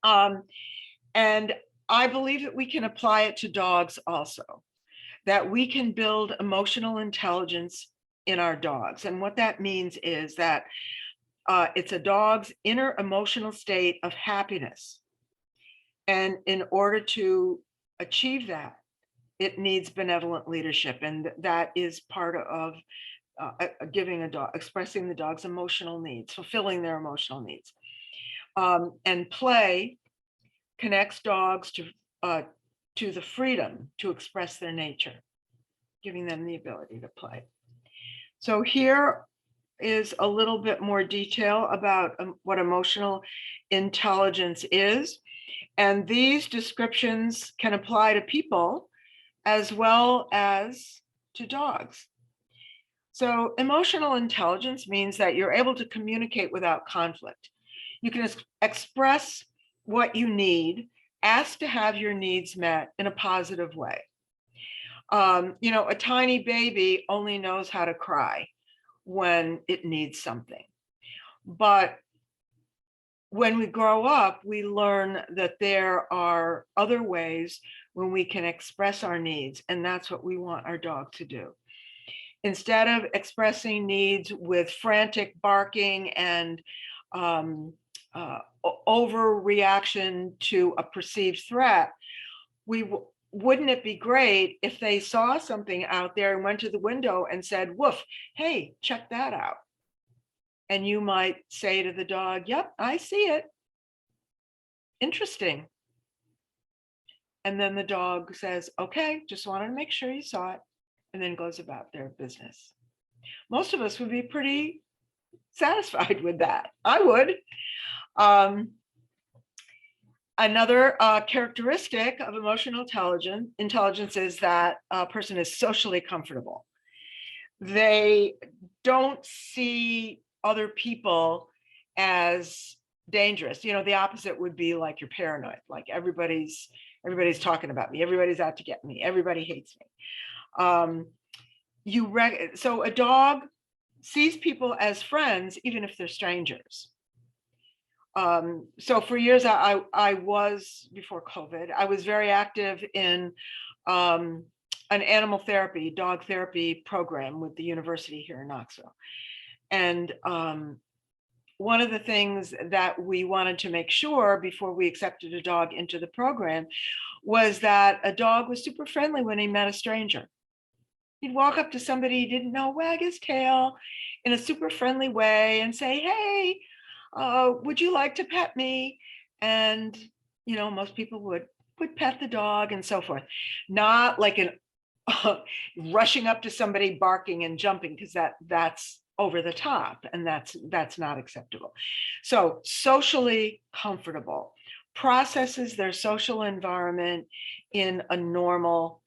A: And I believe that we can apply it to dogs also, that we can build emotional intelligence in our dogs. And what that means is that it's a dog's inner emotional state of happiness. And in order to achieve that, it needs benevolent leadership. And that is part of giving a dog, expressing the dog's emotional needs, fulfilling their emotional needs. And play connects dogs to the freedom to express their nature, giving them the ability to play. So here is a little bit more detail about what emotional intelligence is. And these descriptions can apply to people as well as to dogs. So emotional intelligence means that you're able to communicate without conflict. You can express what you need, ask to have your needs met in a positive way. A tiny baby only knows how to cry when it needs something. But when we grow up, we learn that there are other ways when we can express our needs, and that's what we want our dog to do. Instead of expressing needs with frantic barking and overreaction to a perceived threat, wouldn't it be great if they saw something out there and went to the window and said, "Woof, hey, check that out." And you might say to the dog, "Yep, I see it. Interesting." And then the dog says, "Okay, just wanted to make sure you saw it," and then goes about their business. Most of us would be pretty satisfied with that. I would. Another characteristic of emotional intelligence is that a person is socially comfortable. They don't see other people as dangerous. The opposite would be like you're paranoid, like everybody's talking about me, everybody's out to get me, everybody hates me. So a dog sees people as friends, even if they're strangers. So for years, I was, before COVID, I was very active in an animal therapy, dog therapy program with the university here in Knoxville. And one of the things that we wanted to make sure before we accepted a dog into the program was that a dog was super friendly when he met a stranger. He'd walk up to somebody he didn't know, wag his tail in a super friendly way and say, "Hey, would you like to pet me?" And, most people would pet the dog and so forth. Not like rushing up to somebody barking and jumping, because that's over the top, and that's not acceptable. So socially comfortable, processes their social environment in a normal,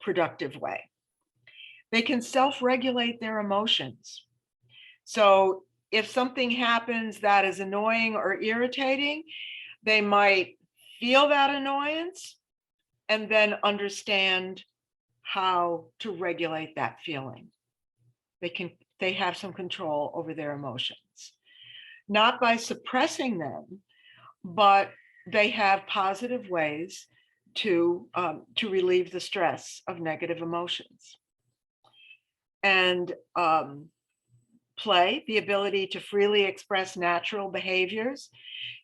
A: productive way. They can self-regulate their emotions. So if something happens that is annoying or irritating, they might feel that annoyance and then understand how to regulate that feeling. They have some control over their emotions, not by suppressing them, but they have positive ways to relieve the stress of negative emotions. And play, the ability to freely express natural behaviors,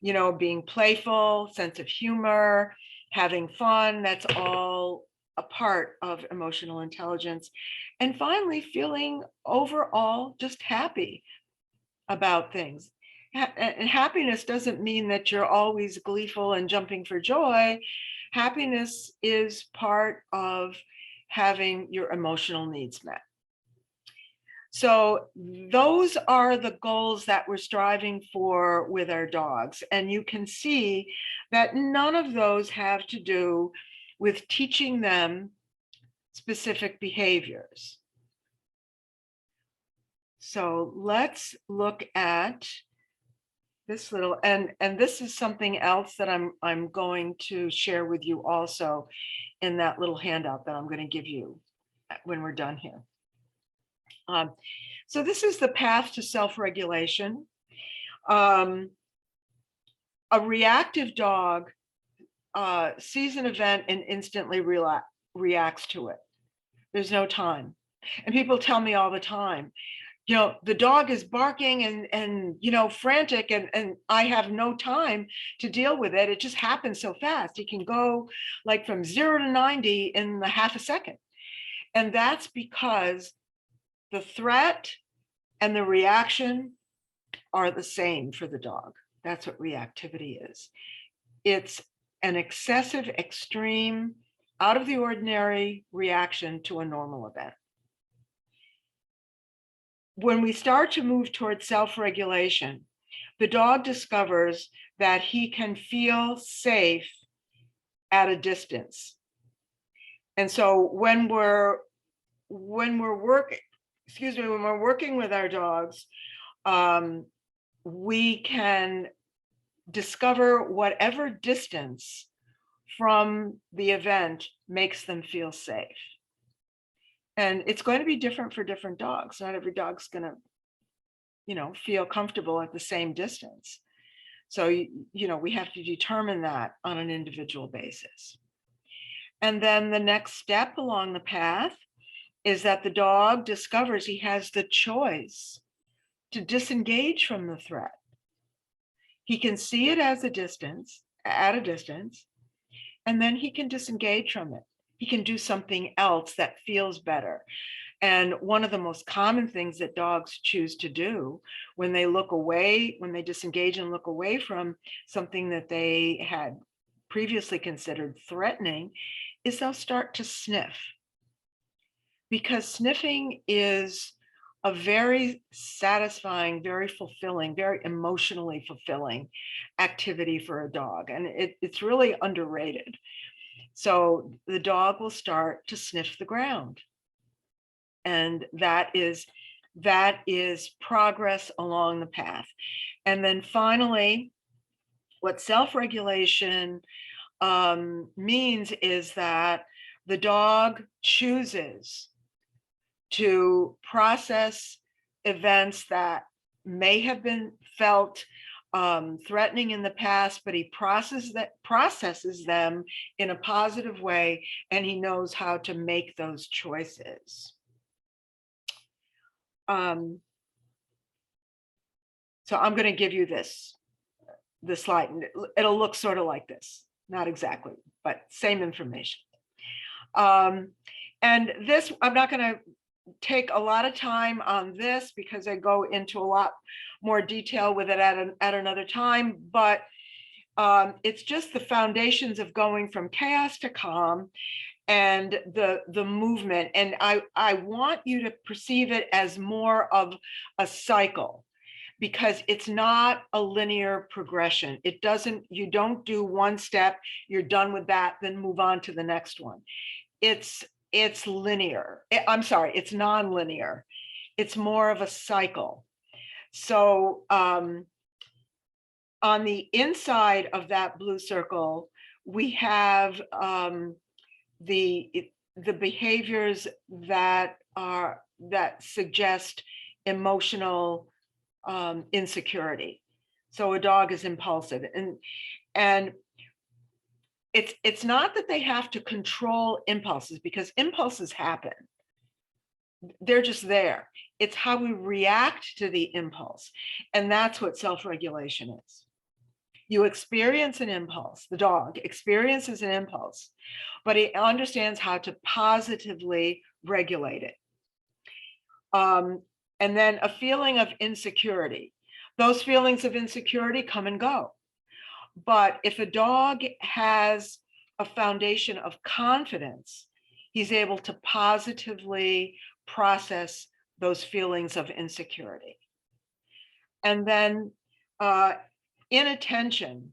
A: you know, being playful, sense of humor, having fun, that's all a part of emotional intelligence. And finally, feeling overall just happy about things. And happiness doesn't mean that you're always gleeful and jumping for joy. Happiness is part of having your emotional needs met. So those are the goals that we're striving for with our dogs. And you can see that none of those have to do with teaching them specific behaviors. So let's look at this little, and this is something else that I'm going to share with you also in that little handout that I'm going to give you when we're done here. So this is the path to self-regulation. A reactive dog sees an event and instantly reacts to it. There's no time. And people tell me all the time, you know, the dog is barking and you know, frantic, and I have no time to deal with it. It just happens so fast. It can go like from 0 to 90 in a half a second. And that's because the threat and the reaction are the same for the dog. That's what reactivity is. It's an excessive, extreme, out of the ordinary reaction to a normal event. When we start to move towards self-regulation, the dog discovers that he can feel safe at a distance. And so when we're working with our dogs, we can discover whatever distance from the event makes them feel safe. And it's going to be different for different dogs. Not every dog's going to, you know, feel comfortable at the same distance. So, you know, we have to determine that on an individual basis. And then the next step along the path is that the dog discovers he has the choice to disengage from the threat. He can see it at a distance, and then he can disengage from it. He can do something else that feels better. And one of the most common things that dogs choose to do when they look away, when they disengage and look away from something that they had previously considered threatening, is they'll start to sniff. Because sniffing is a very satisfying, very fulfilling, very emotionally fulfilling activity for a dog. And it's really underrated. So the dog will start to sniff the ground. And that is progress along the path. And then finally, what self-regulation means is that the dog chooses to process events that may have been felt threatening in the past, but he processes them in a positive way, and he knows how to make those choices. So I'm going to give you this slide. It'll look sort of like this, not exactly, but same information. And this, I'm not going to take a lot of time on this because I go into a lot more detail with it at another time, but it's just the foundations of going from chaos to calm and the movement. And I want you to perceive it as more of a cycle, because it's not a linear progression. It doesn't, you don't do one step, you're done with that, then move on to the next one. It's linear. I'm sorry, it's non-linear. It's more of a cycle. So on the inside of that blue circle, we have the behaviors that suggest emotional insecurity. So a dog is impulsive, and it's not that they have to control impulses, because impulses happen. They're just there. It's how we react to the impulse. And that's what self-regulation is. You experience an impulse, the dog experiences an impulse, but it understands how to positively regulate it. And then a feeling of insecurity. Those feelings of insecurity come and go. But if a dog has a foundation of confidence, he's able to positively process those feelings of insecurity. And then inattention,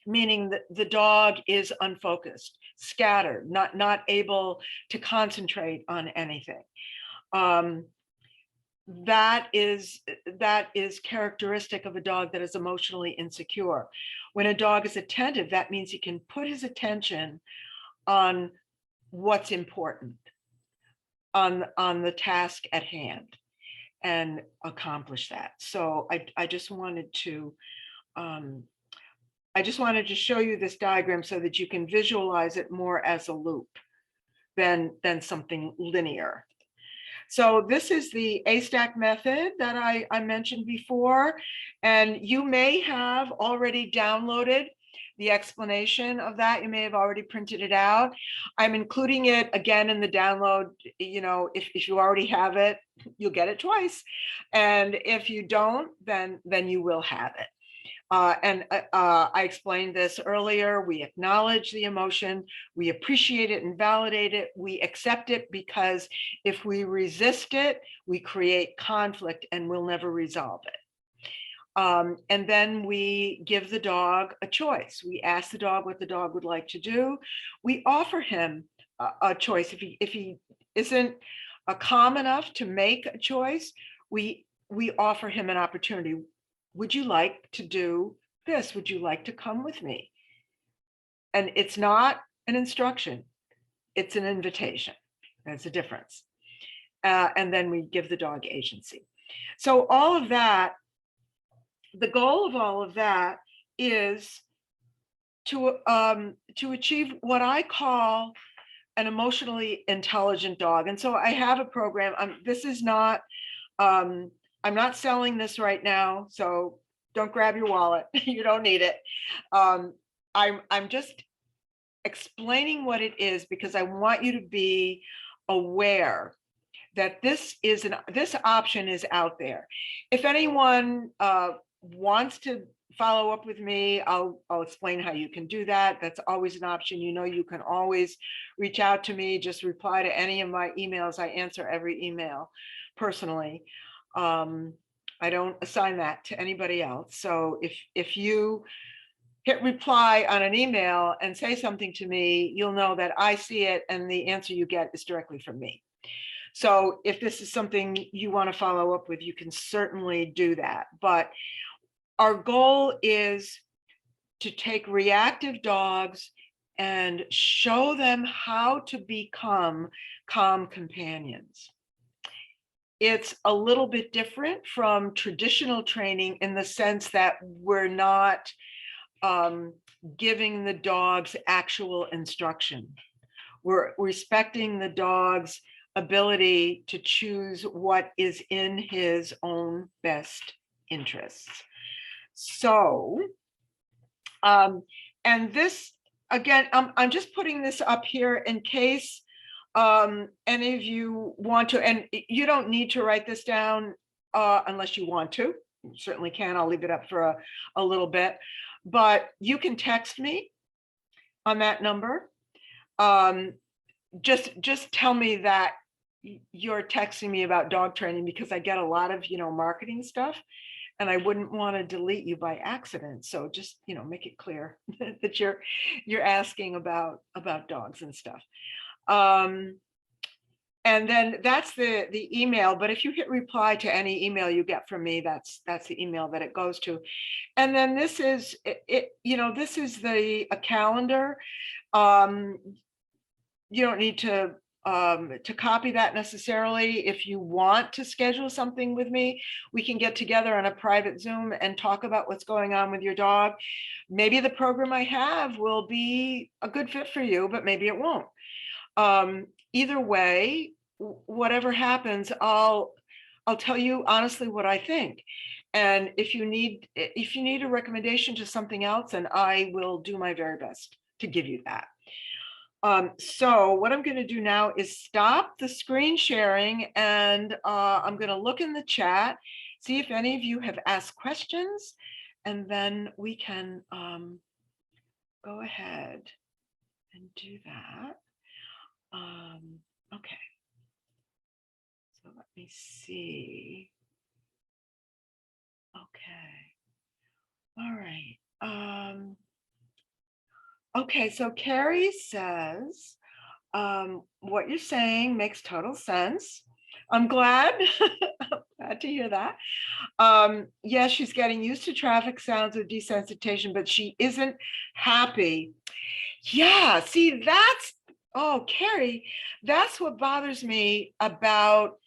A: meaning that the dog is unfocused, scattered, not able to concentrate on anything. That is characteristic of a dog that is emotionally insecure. When a dog is attentive, that means he can put his attention on what's important, on the task at hand, and accomplish that. So I just wanted to show you this diagram so that you can visualize it more as a loop than something linear. So this is the A-stack method that I mentioned before, and you may have already downloaded the explanation of that. You may have already printed it out. I'm including it again in the download. You know, if you already have it, you'll get it twice. And if you don't, then you will have it. I explained this earlier. We acknowledge the emotion, we appreciate it and validate it, we accept it, because if we resist it, we create conflict and we'll never resolve it. And then we give the dog a choice. We ask the dog what the dog would like to do. We offer him a choice. If he isn't calm enough to make a choice, we offer him an opportunity. Would you like to do this? Would you like to come with me? And it's not an instruction, it's an invitation. There's a difference. And then we give the dog agency. So all of that, the goal of all of that is to achieve what I call an emotionally intelligent dog. And so I have a program. This is not, I'm not selling this right now, so don't grab your wallet. You don't need it. I'm just explaining what it is, because I want you to be aware that this option is out there. If anyone wants to follow up with me, I'll explain how you can do that. That's always an option. You know, you can always reach out to me. Just reply to any of my emails. I answer every email personally. I don't assign that to anybody else. So if you hit reply on an email and say something to me, you'll know that I see it and the answer you get is directly from me. So if this is something you want to follow up with, you can certainly do that. But our goal is to take reactive dogs and show them how to become calm companions. It's a little bit different from traditional training in the sense that we're not giving the dogs actual instruction. We're respecting the dog's ability to choose what is in his own best interests. So, and this, again, I'm just putting this up here in case any of you want to, and you don't need to write this down unless you want to. You certainly can. I'll leave it up for a little bit, but you can text me on that number. Just tell me that you're texting me about dog training, because I get a lot of, marketing stuff, and I wouldn't want to delete you by accident. So just, make it clear that you're asking about dogs and stuff. And then that's the email. But if you hit reply to any email you get from me, that's the email that it goes to. And then this is it, this is a calendar. You don't need to copy that necessarily. If you want to schedule something with me, we can get together on a private Zoom and talk about what's going on with your dog. Maybe the program I have will be a good fit for you, but maybe it won't. Either way, whatever happens, I'll tell you honestly what I think. And if you need a recommendation to something else, and I will do my very best to give you that. So what I'm going to do now is stop the screen sharing, and I'm going to look in the chat, see if any of you have asked questions, and then we can go ahead and do that. Okay. So let me see. Okay. All right. Okay, so Carrie says, what you're saying makes total sense. I'm glad, glad to hear that. Yes, she's getting used to traffic sounds with desensitization, but she isn't happy. Yeah, see, oh, Carrie, that's what bothers me about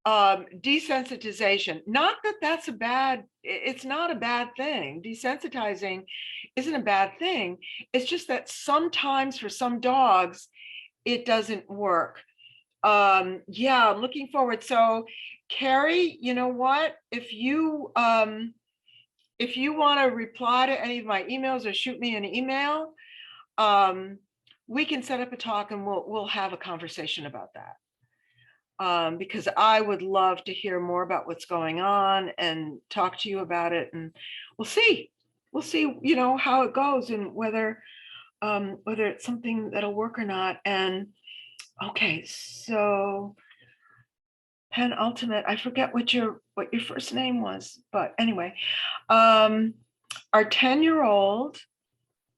A: desensitization. Not that that's it's not a bad thing. Desensitizing isn't a bad thing. It's just that sometimes for some dogs, it doesn't work. Yeah, I'm looking forward. So Carrie, you know what? If you want to reply to any of my emails or shoot me an email, we can set up a talk and we'll have a conversation about that. Because I would love to hear more about what's going on and talk to you about it, and we'll see, how it goes and whether it's something that'll work or not. And okay, so Penultimate, I forget what your first name was, but anyway, our 10-year-old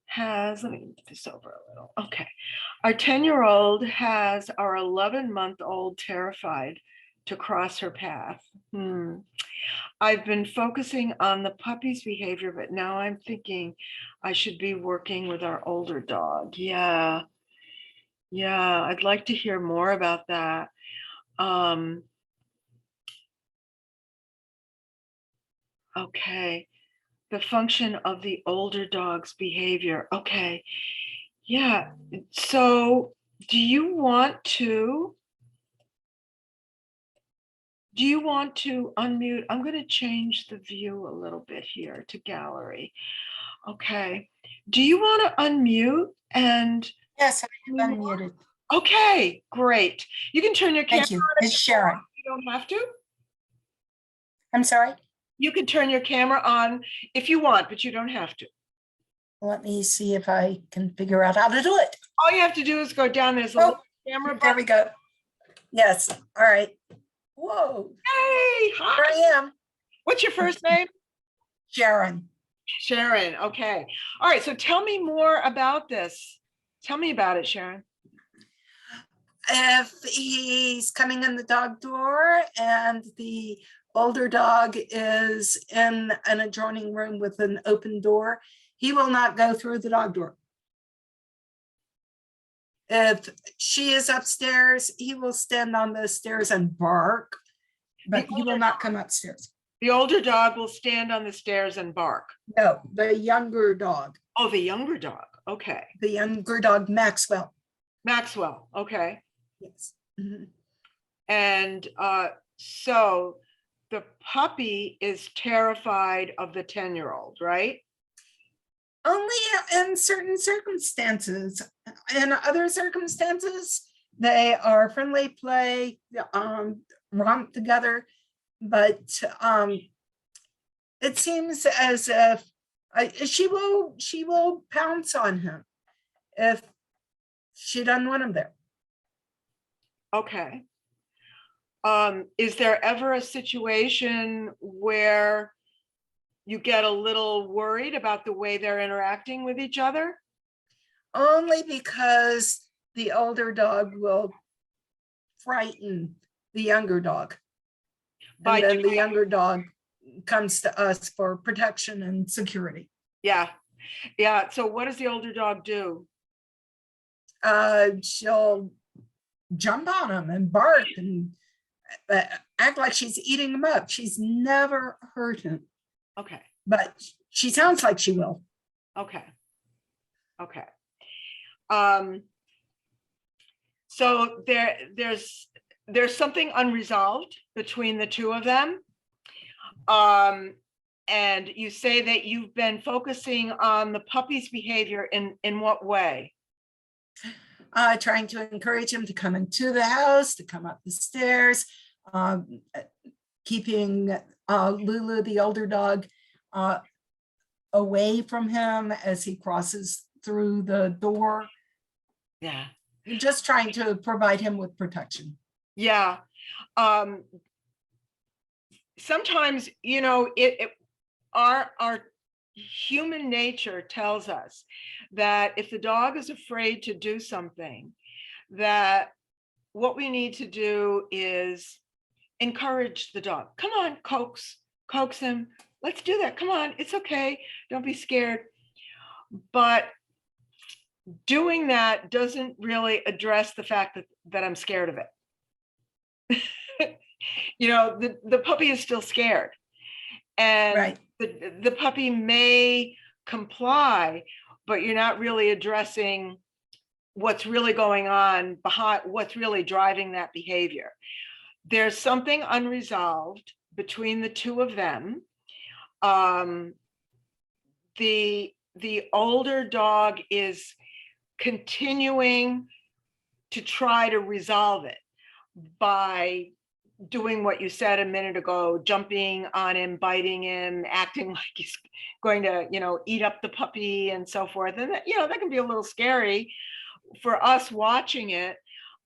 A: has, let me move this over a little. Okay. Our 10-year-old has our 11-month-old terrified to cross her path. I've been focusing on the puppy's behavior, but now I'm thinking I should be working with our older dog. Yeah. Yeah, I'd like to hear more about that. Okay. The function of the older dog's behavior. Okay. Yeah. So do you want to unmute? I'm going to change the view a little bit here to gallery. Okay. Do you want to unmute? And
B: yes, I have unmuted.
A: Okay, great. You can turn your camera
B: Thank you.
A: on.
B: It's Sharon.
A: You don't have to.
B: I'm sorry.
A: You can turn your camera on if you want, but you don't have to.
B: Let me see if I can figure out how to do it.
A: All you have to do is go down. There's a little camera button.
B: There we go. Yes. All right. Whoa.
A: Hey, hi.
B: Here I am.
A: What's your first name?
B: Sharon.
A: Sharon. Okay. All right. So tell me more about this. Tell me about it, Sharon.
B: If he's coming in the dog door and the older dog is in an adjoining room with an open door, he will not go through the dog door. If she is upstairs, he will stand on the stairs and bark, but he will not come upstairs.
A: The older dog will stand on the stairs and bark.
B: No, the younger dog.
A: Oh, the younger dog. Okay.
B: The younger dog, Maxwell.
A: Maxwell. Okay.
B: Yes. Mm-hmm.
A: And so the puppy is terrified of the 10-year-old, right?
B: Only in certain circumstances. In other circumstances, they are friendly play, romp together, but it seems as if she will pounce on him if she doesn't want him there.
A: Okay. Is there ever a situation where you get a little worried about the way they're interacting with each other?
B: Only because the older dog will frighten the younger dog.
A: By
B: And then the younger dog comes to us for protection and security.
A: Yeah. Yeah. So what does the older dog do?
B: She'll jump on him and bark and act like she's eating him up. She's never hurt him,
A: Okay.
B: but she sounds like she will.
A: Okay. Okay. So there's something unresolved between the two of them. And you say that you've been focusing on the puppy's behavior in what way?
B: Trying to encourage him to come into the house, to come up the stairs, keeping Lulu, the older dog, away from him as he crosses through the door.
A: Yeah.
B: Just trying to provide him with protection.
A: Yeah. Sometimes, you know, our human nature tells us that if the dog is afraid to do something, that what we need to do is encourage the dog. Come on, coax him. Let's do that. Come on, it's okay. Don't be scared. But doing that doesn't really address the fact that I'm scared of it. You know, the puppy is still scared. And
B: right.
A: the puppy may comply, but you're not really addressing what's really going on behind, what's really driving that behavior. There's something unresolved between the two of them. The older dog is continuing to try to resolve it by doing what you said a minute ago, jumping on him, biting him, acting like he's going to, you know, eat up the puppy and so forth. And that, you know, that can be a little scary for us watching it.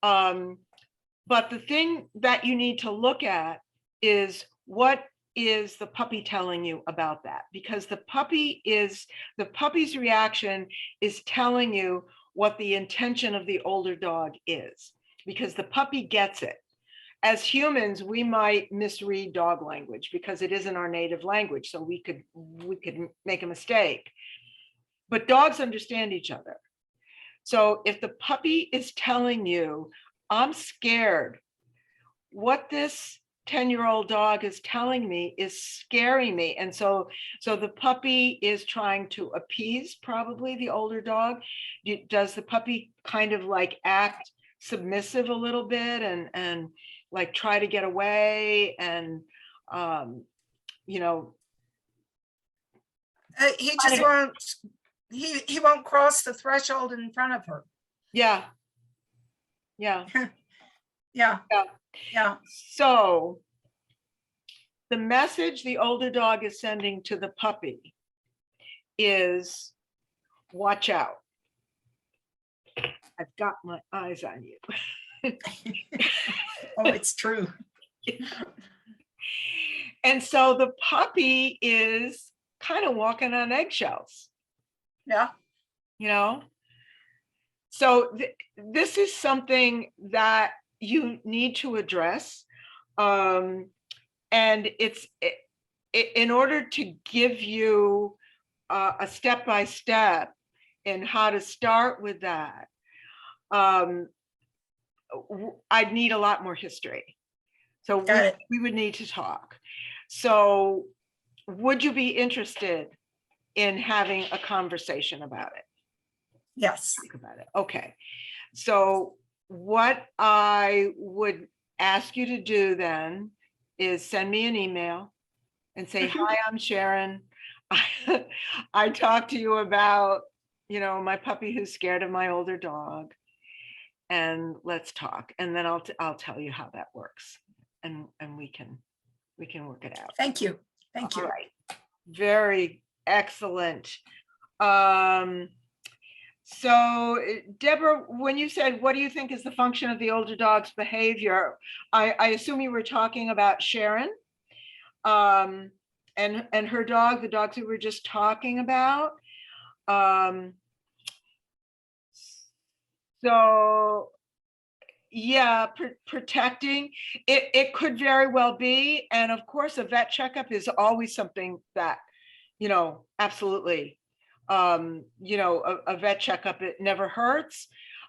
A: But the thing that you need to look at is, what is the puppy telling you about that? Because the puppy's reaction is telling you what the intention of the older dog is, because the puppy gets it. As humans, we might misread dog language because it isn't our native language, so we could make a mistake. But dogs understand each other. So if the puppy is telling you, I'm scared, what this 10-year-old dog is telling me is scaring me. And so the puppy is trying to appease probably the older dog. Does the puppy kind of like act submissive a little bit and like try to get away and you know,
B: he just won't, he won't cross the threshold in front of her.
A: Yeah. So the message the older dog is sending to the puppy is, watch out. I've got my eyes on you.
B: Oh, it's true.
A: And so the puppy is kind of walking on eggshells.
B: Yeah.
A: You know? So this is something that you need to address. And it's in order to give you a step-by-step in how to start with that. I'd need a lot more history. So we would need to talk. So would you be interested in having a conversation about it?
B: Yes.
A: Talk about it. Okay. So what I would ask you to do then is send me an email and say, hi, I'm Sharon. I talked to you about, you know, my puppy who's scared of my older dog, and let's talk. And then I'll tell you how that works, and we can work it out.
B: Thank you. Thank you.
A: All right. Very excellent. So Deborah, when you said, what do you think is the function of the older dog's behavior? I assume you were talking about Sharon and her dog, the dogs we were just talking about. So yeah, protecting. It could very well be. And of course, a vet checkup is always something that, absolutely. A vet checkup, it never hurts.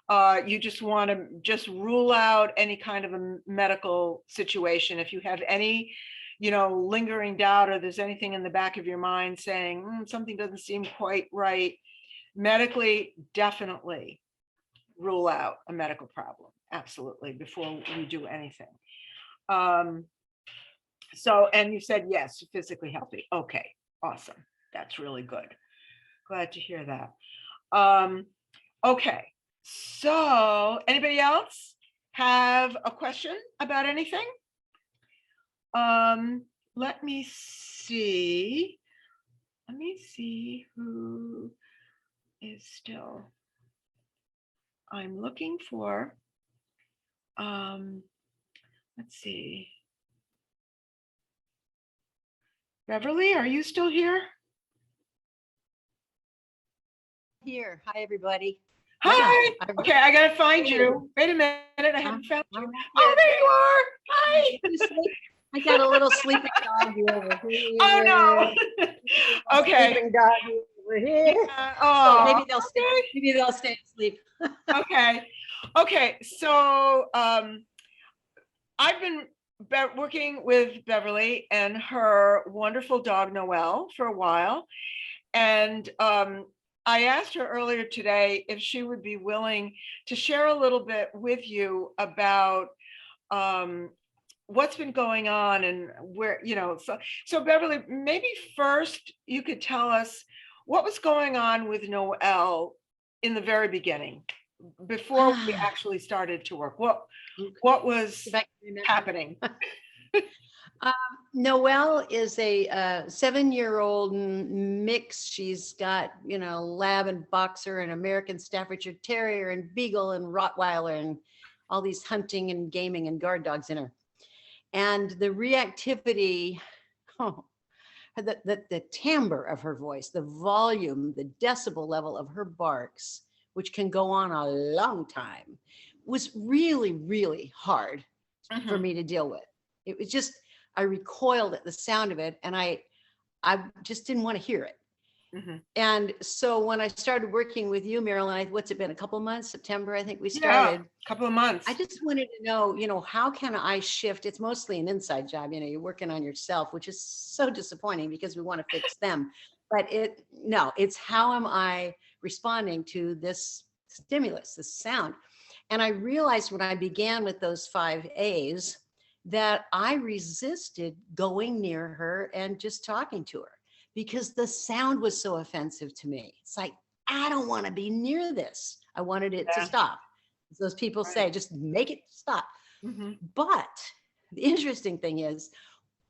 A: You just want to just rule out any kind of a medical situation. If you have any, lingering doubt, or there's anything in the back of your mind saying something doesn't seem quite right, medically, definitely rule out a medical problem. Absolutely, before we do anything. So, and you said, yes, physically healthy. Okay, awesome. That's really good. Glad to hear that. Okay, so anybody else have a question about anything? Let me see. Let me see who is still. I'm looking for, let's see. Beverly, are you still here?
C: Here. Hi, everybody.
A: Hi.
C: Yeah,
A: Okay, I gotta find you. Wait a minute, I haven't found you.
C: I'm
A: Oh,
C: here.
A: there you are. Hi.
C: I got a little sleeping doggy over here.
A: Oh no. Okay.
C: Sleeping doggy over here.
A: Yeah.
C: So
A: Oh,
C: maybe they'll stay.
A: okay.
C: Maybe they'll stay asleep.
A: Okay. Okay. So I've been working with Beverly and her wonderful dog Noelle for a while, and I asked her earlier today if she would be willing to share a little bit with you about what's been going on and where, so Beverly, maybe first you could tell us what was going on with Noelle in the very beginning, before we actually started to work. What was happening?
C: Noelle is a 7-year-old mix. She's got, lab and boxer and American Staffordshire Terrier and Beagle and Rottweiler and all these hunting and gaming and guard dogs in her. And the reactivity, the timbre of her voice, the volume, the decibel level of her barks, which can go on a long time, was really, really hard for me to deal with. It was just, I recoiled at the sound of it, and I just didn't want to hear it. And so when I started working with you, Marilyn, what's it been, a couple of months? September, I think we started.
A: Yeah, a couple of months.
C: I just wanted to know, how can I shift? It's mostly an inside job, you're working on yourself, which is so disappointing because we want to fix them. But it's how am I responding to this stimulus, this sound? And I realized when I began with those 5 A's that I resisted going near her and just talking to her because the sound was so offensive to me. It's like, I don't want to be near this. I wanted it to stop. As those people say, just make it stop. But the interesting thing is,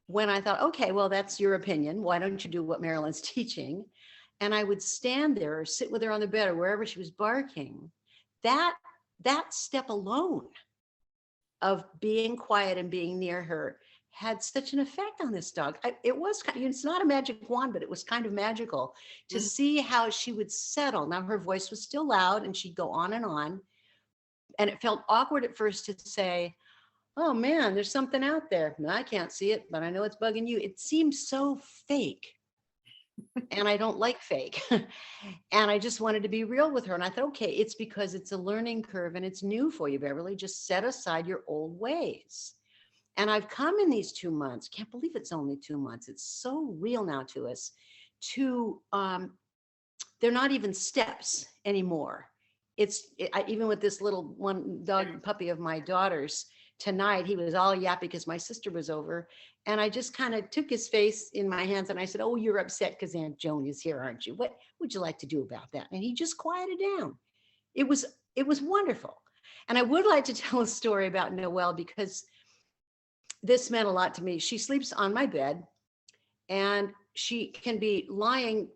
C: when I thought, okay, well, that's your opinion. Why don't you do what Marilyn's teaching? And I would stand there or sit with her on the bed or wherever she was barking. That step alone of being quiet and being near her had such an effect on this dog. It's not a magic wand, but it was kind of magical to see how she would settle. Now her voice was still loud and she'd go on. And it felt awkward at first to say, oh man, there's something out there. I can't see it, but I know it's bugging you. It seems so fake. And I don't like fake. And I just wanted to be real with her. And I thought, okay, it's because it's a learning curve and it's new for you, Beverly. Just set aside your old ways. And I've come in these 2 months, can't believe it's only 2 months. It's so real now to us, they're not even steps anymore. Even with this little one dog puppy of my daughter's tonight, he was all yappy because my sister was over. And I just kind of took his face in my hands and I said, oh, you're upset because Aunt Joan is here, aren't you? What would you like to do about that? And he just quieted down. It was wonderful. And I would like to tell a story about Noelle because this meant a lot to me. She sleeps on my bed and she can be lying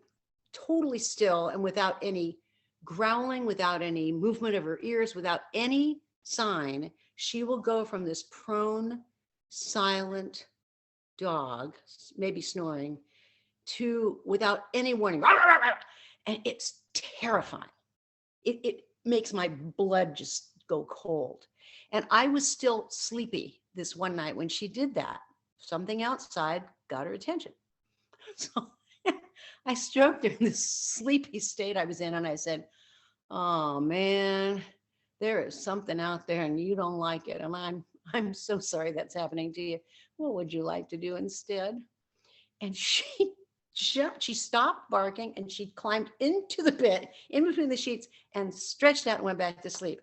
C: totally still and without any growling, without any movement of her ears, without any sign. She will go from this prone, silent dog, maybe snoring, to without any warning. And it's terrifying. It makes my blood just go cold. And I was still sleepy this one night when she did that. Something outside got her attention. So I stroked her in this sleepy state I was in, and I said, "Oh man, there is something out there and you don't like it. And I'm so sorry that's happening to you. What would you like to do instead?" And she jumped, she stopped barking and she climbed into the bed in between the sheets and stretched out and went back to sleep.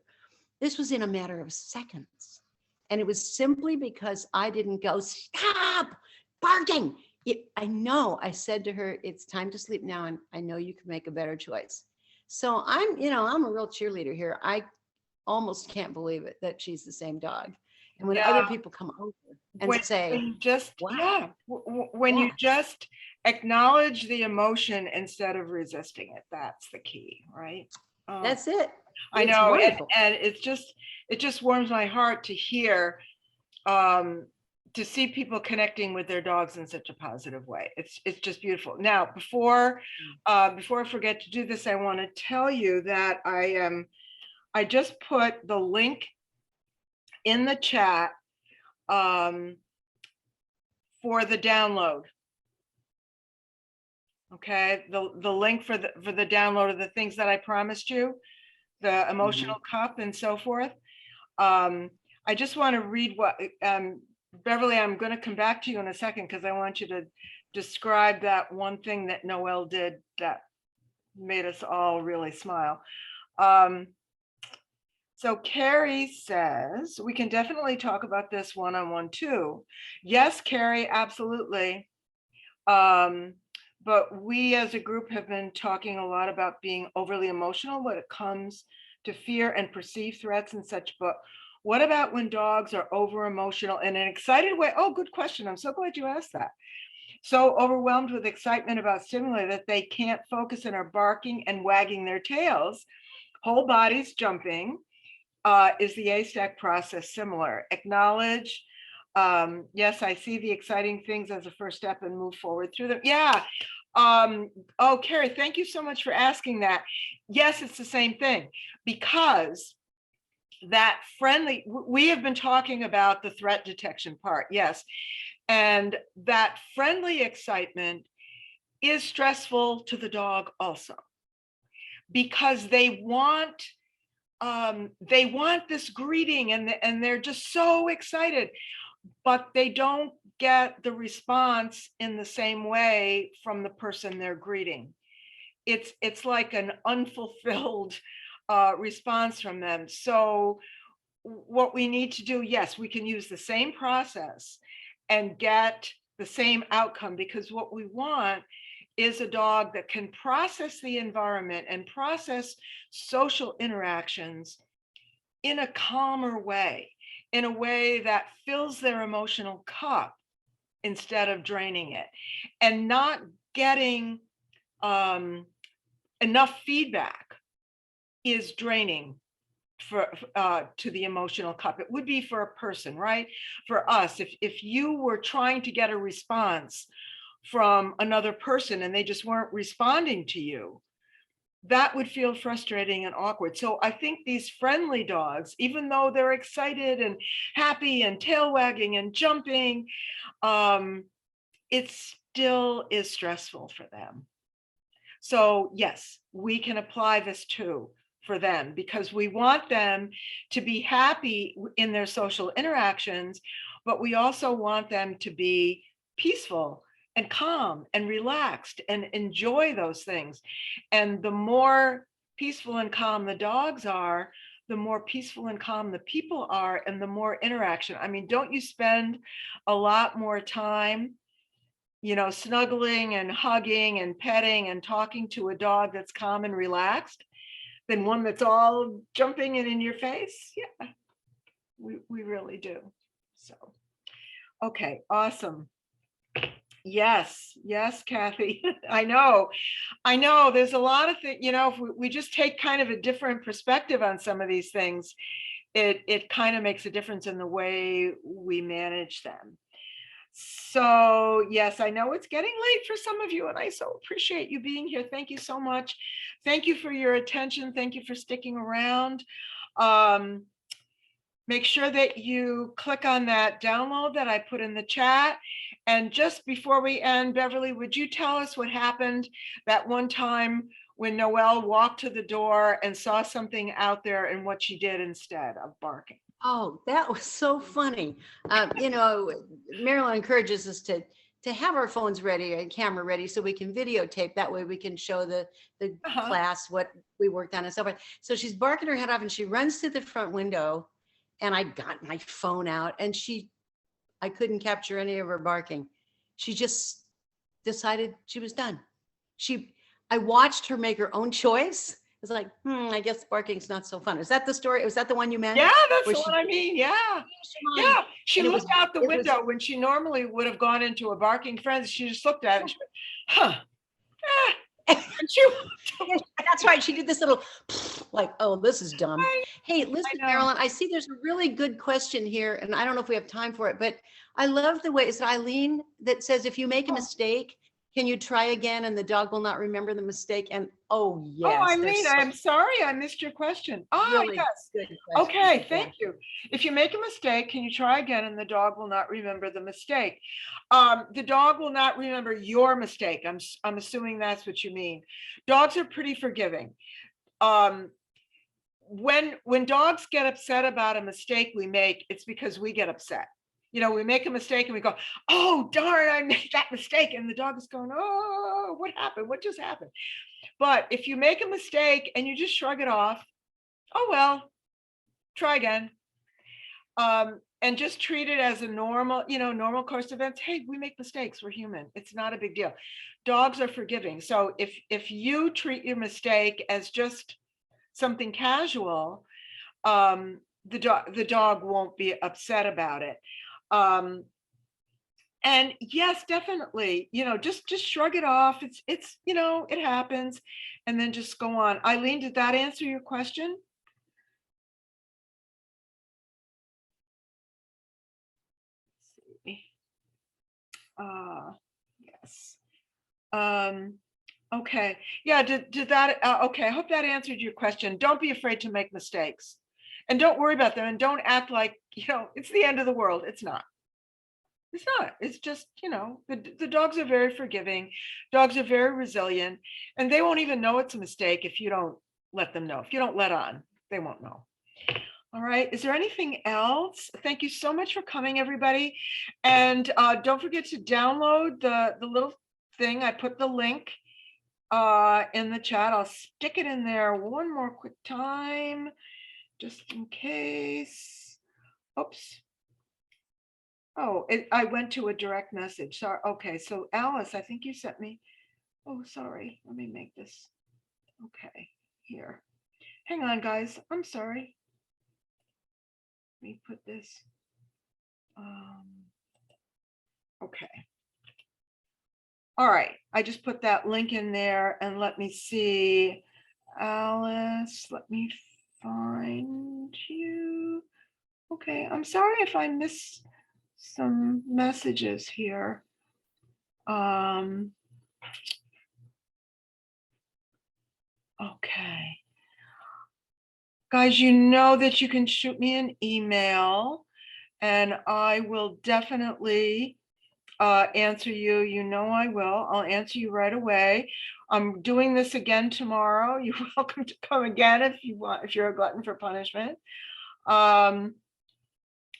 C: This was in a matter of seconds. And it was simply because I didn't go, "Stop barking." I know I said to her, "It's time to sleep now. And I know you can make a better choice." So I'm a real cheerleader here. I almost can't believe it that she's the same dog. And when other
A: Yeah,
C: people come over and
A: when
C: say,
A: you just,
C: "Wow,
A: yeah, when you
C: yeah,
A: just acknowledge the emotion instead of resisting it, that's the key, right? Oh,
C: that's it."
A: I
C: It's
A: know,
C: wonderful.
A: and it just warms my heart to hear, um, to see people connecting with their dogs in such a positive way. It's just beautiful. Now, before I forget to do this, I want to tell you that I just put the link in the chat, for the download. Okay, the link for the download of the things that I promised you, the emotional cup and so forth. I just want to read what, Beverly, I'm going to come back to you in a second because I want you to describe that one thing that Noelle did that made us all really smile. So Carrie says, we can definitely talk about this one-on-one too. Yes, Carrie, absolutely. But we as a group have been talking a lot about being overly emotional when it comes to fear and perceived threats and such. But what about when dogs are over emotional in an excited way? Oh, good question. I'm so glad you asked that. So overwhelmed with excitement about stimuli that they can't focus and are barking and wagging their tails, whole bodies jumping. Is the A-stack process similar? Acknowledge, yes, I see the exciting things as a first step and move forward through them. Yeah. Oh, Carrie, thank you so much for asking that. Yes, it's the same thing, because that friendly, we have been talking about the threat detection part, yes. And that friendly excitement is stressful to the dog also, because they want this greeting and they're just so excited, but they don't get the response in the same way from the person they're greeting. It's like an unfulfilled response from them. So what we need to do, yes, we can use the same process and get the same outcome, because what we want is a dog that can process the environment and process social interactions in a calmer way, in a way that fills their emotional cup instead of draining it, and not getting enough feedback is draining for to the emotional cup. It would be for a person, right? For us, if you were trying to get a response from another person and they just weren't responding to you, that would feel frustrating and awkward. So I think these friendly dogs, even though they're excited and happy and tail wagging and jumping, it still is stressful for them. So yes, we can apply this too for them, because we want them to be happy in their social interactions, but we also want them to be peaceful and calm and relaxed and enjoy those things. And the more peaceful and calm the dogs are, the more peaceful and calm the people are, and the more interaction. I mean, don't you spend a lot more time, snuggling and hugging and petting and talking to a dog that's calm and relaxed than one that's all jumping and in your face? Yeah, we really do. So, okay, awesome. Yes, Kathy. I know. There's a lot of things, if we just take kind of a different perspective on some of these things, it kind of makes a difference in the way we manage them. So yes, I know it's getting late for some of you, and I so appreciate you being here. Thank you so much. Thank you for your attention. Thank you for sticking around. Make sure that you click on that download that I put in the chat. And just before we end, Beverly, would you tell us what happened that one time when Noelle walked to the door and saw something out there and what she did instead of barking?
C: Oh, that was so funny. You know, Marilyn encourages us to have our phones ready and camera ready so we can videotape. That way we can show the class what we worked on and so forth. So she's barking her head off and she runs to the front window, and I got my phone out, and I couldn't capture any of her barking. She just decided she was done. I watched her make her own choice. It's like, I guess barking's not so fun. Is that the story? Was that the one you meant?
A: Yeah, that's
C: Where
A: the
C: she-
A: one I mean. Yeah.
C: Yeah.
A: Yeah. She
C: And it
A: looked
C: was-
A: out the
C: it was-
A: window when she normally would have gone into a barking frenzy. She just looked at it and she went, huh. And she
C: That's right. She did this little like, oh, this is dumb. Hey, listen,
A: know.
C: Marilyn, I see there's a really good question here, and I don't know if we have time for it, but I love the way it's Eileen that says, if you make a mistake, can you try again and the dog will not remember the mistake? And oh, yes.
A: Oh,
C: there's
A: Eileen,
C: so
A: I'm sorry I missed your question. Oh,
C: really
A: yes.
C: good question.
A: Okay,
C: Yeah.
A: thank you. If you make a mistake, can you try again and the dog will not remember the mistake? The dog will not remember your mistake. I'm assuming that's what you mean. Dogs are pretty forgiving. When dogs get upset about a mistake we make, it's because we get upset. You know, we make a mistake and we go, oh, darn, I made that mistake. And the dog is going, oh, what happened? What just happened? But if you make a mistake and you just shrug it off, oh, well, try again. And just treat it as a normal, normal course of events. Hey, we make mistakes. We're human. It's not a big deal. Dogs are forgiving. So if you treat your mistake as just something casual, the dog won't be upset about it. And yes, definitely, just shrug it off. It's it happens, and then just go on. Eileen, did that answer your question? Let's see. Yes. Okay. Yeah, did that, okay, I hope that answered your question. Don't be afraid to make mistakes, and don't worry about them, and don't act like, it's the end of the world. It's not. It's not. It's just, the dogs are very forgiving. Dogs are very resilient, and they won't even know it's a mistake if you don't let them know. If you don't let on, they won't know. All right. Is there anything else? Thank you so much for coming, everybody. And don't forget to download the little thing. I put the link in the chat. I'll stick it in there one more quick time, just in case. Oops. Oh, I went to a direct message. Sorry. Okay, so Alice, I think you sent me. Oh, sorry. Let me make this. Okay, here. Hang on, guys. I'm sorry. Let me put this. Okay. All right. I just put that link in there, and let me see. Alice, let me find you. Okay, I'm sorry if I miss some messages here. Okay. Guys, you know that you can shoot me an email and I will definitely answer you. You know I will. I'll answer you right away. I'm doing this again tomorrow. You're welcome to come again if you want, if you're a glutton for punishment.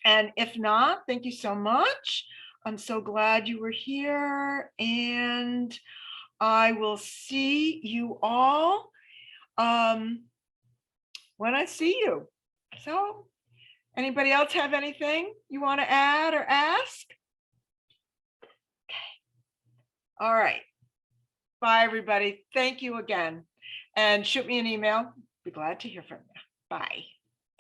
A: And if not, thank you so much. I'm so glad you were here, and I will see you all when I see you. So, anybody else have anything you want to add or ask? Okay. All right. Bye, everybody. Thank you again. And shoot me an email. Be glad to hear from you. Bye.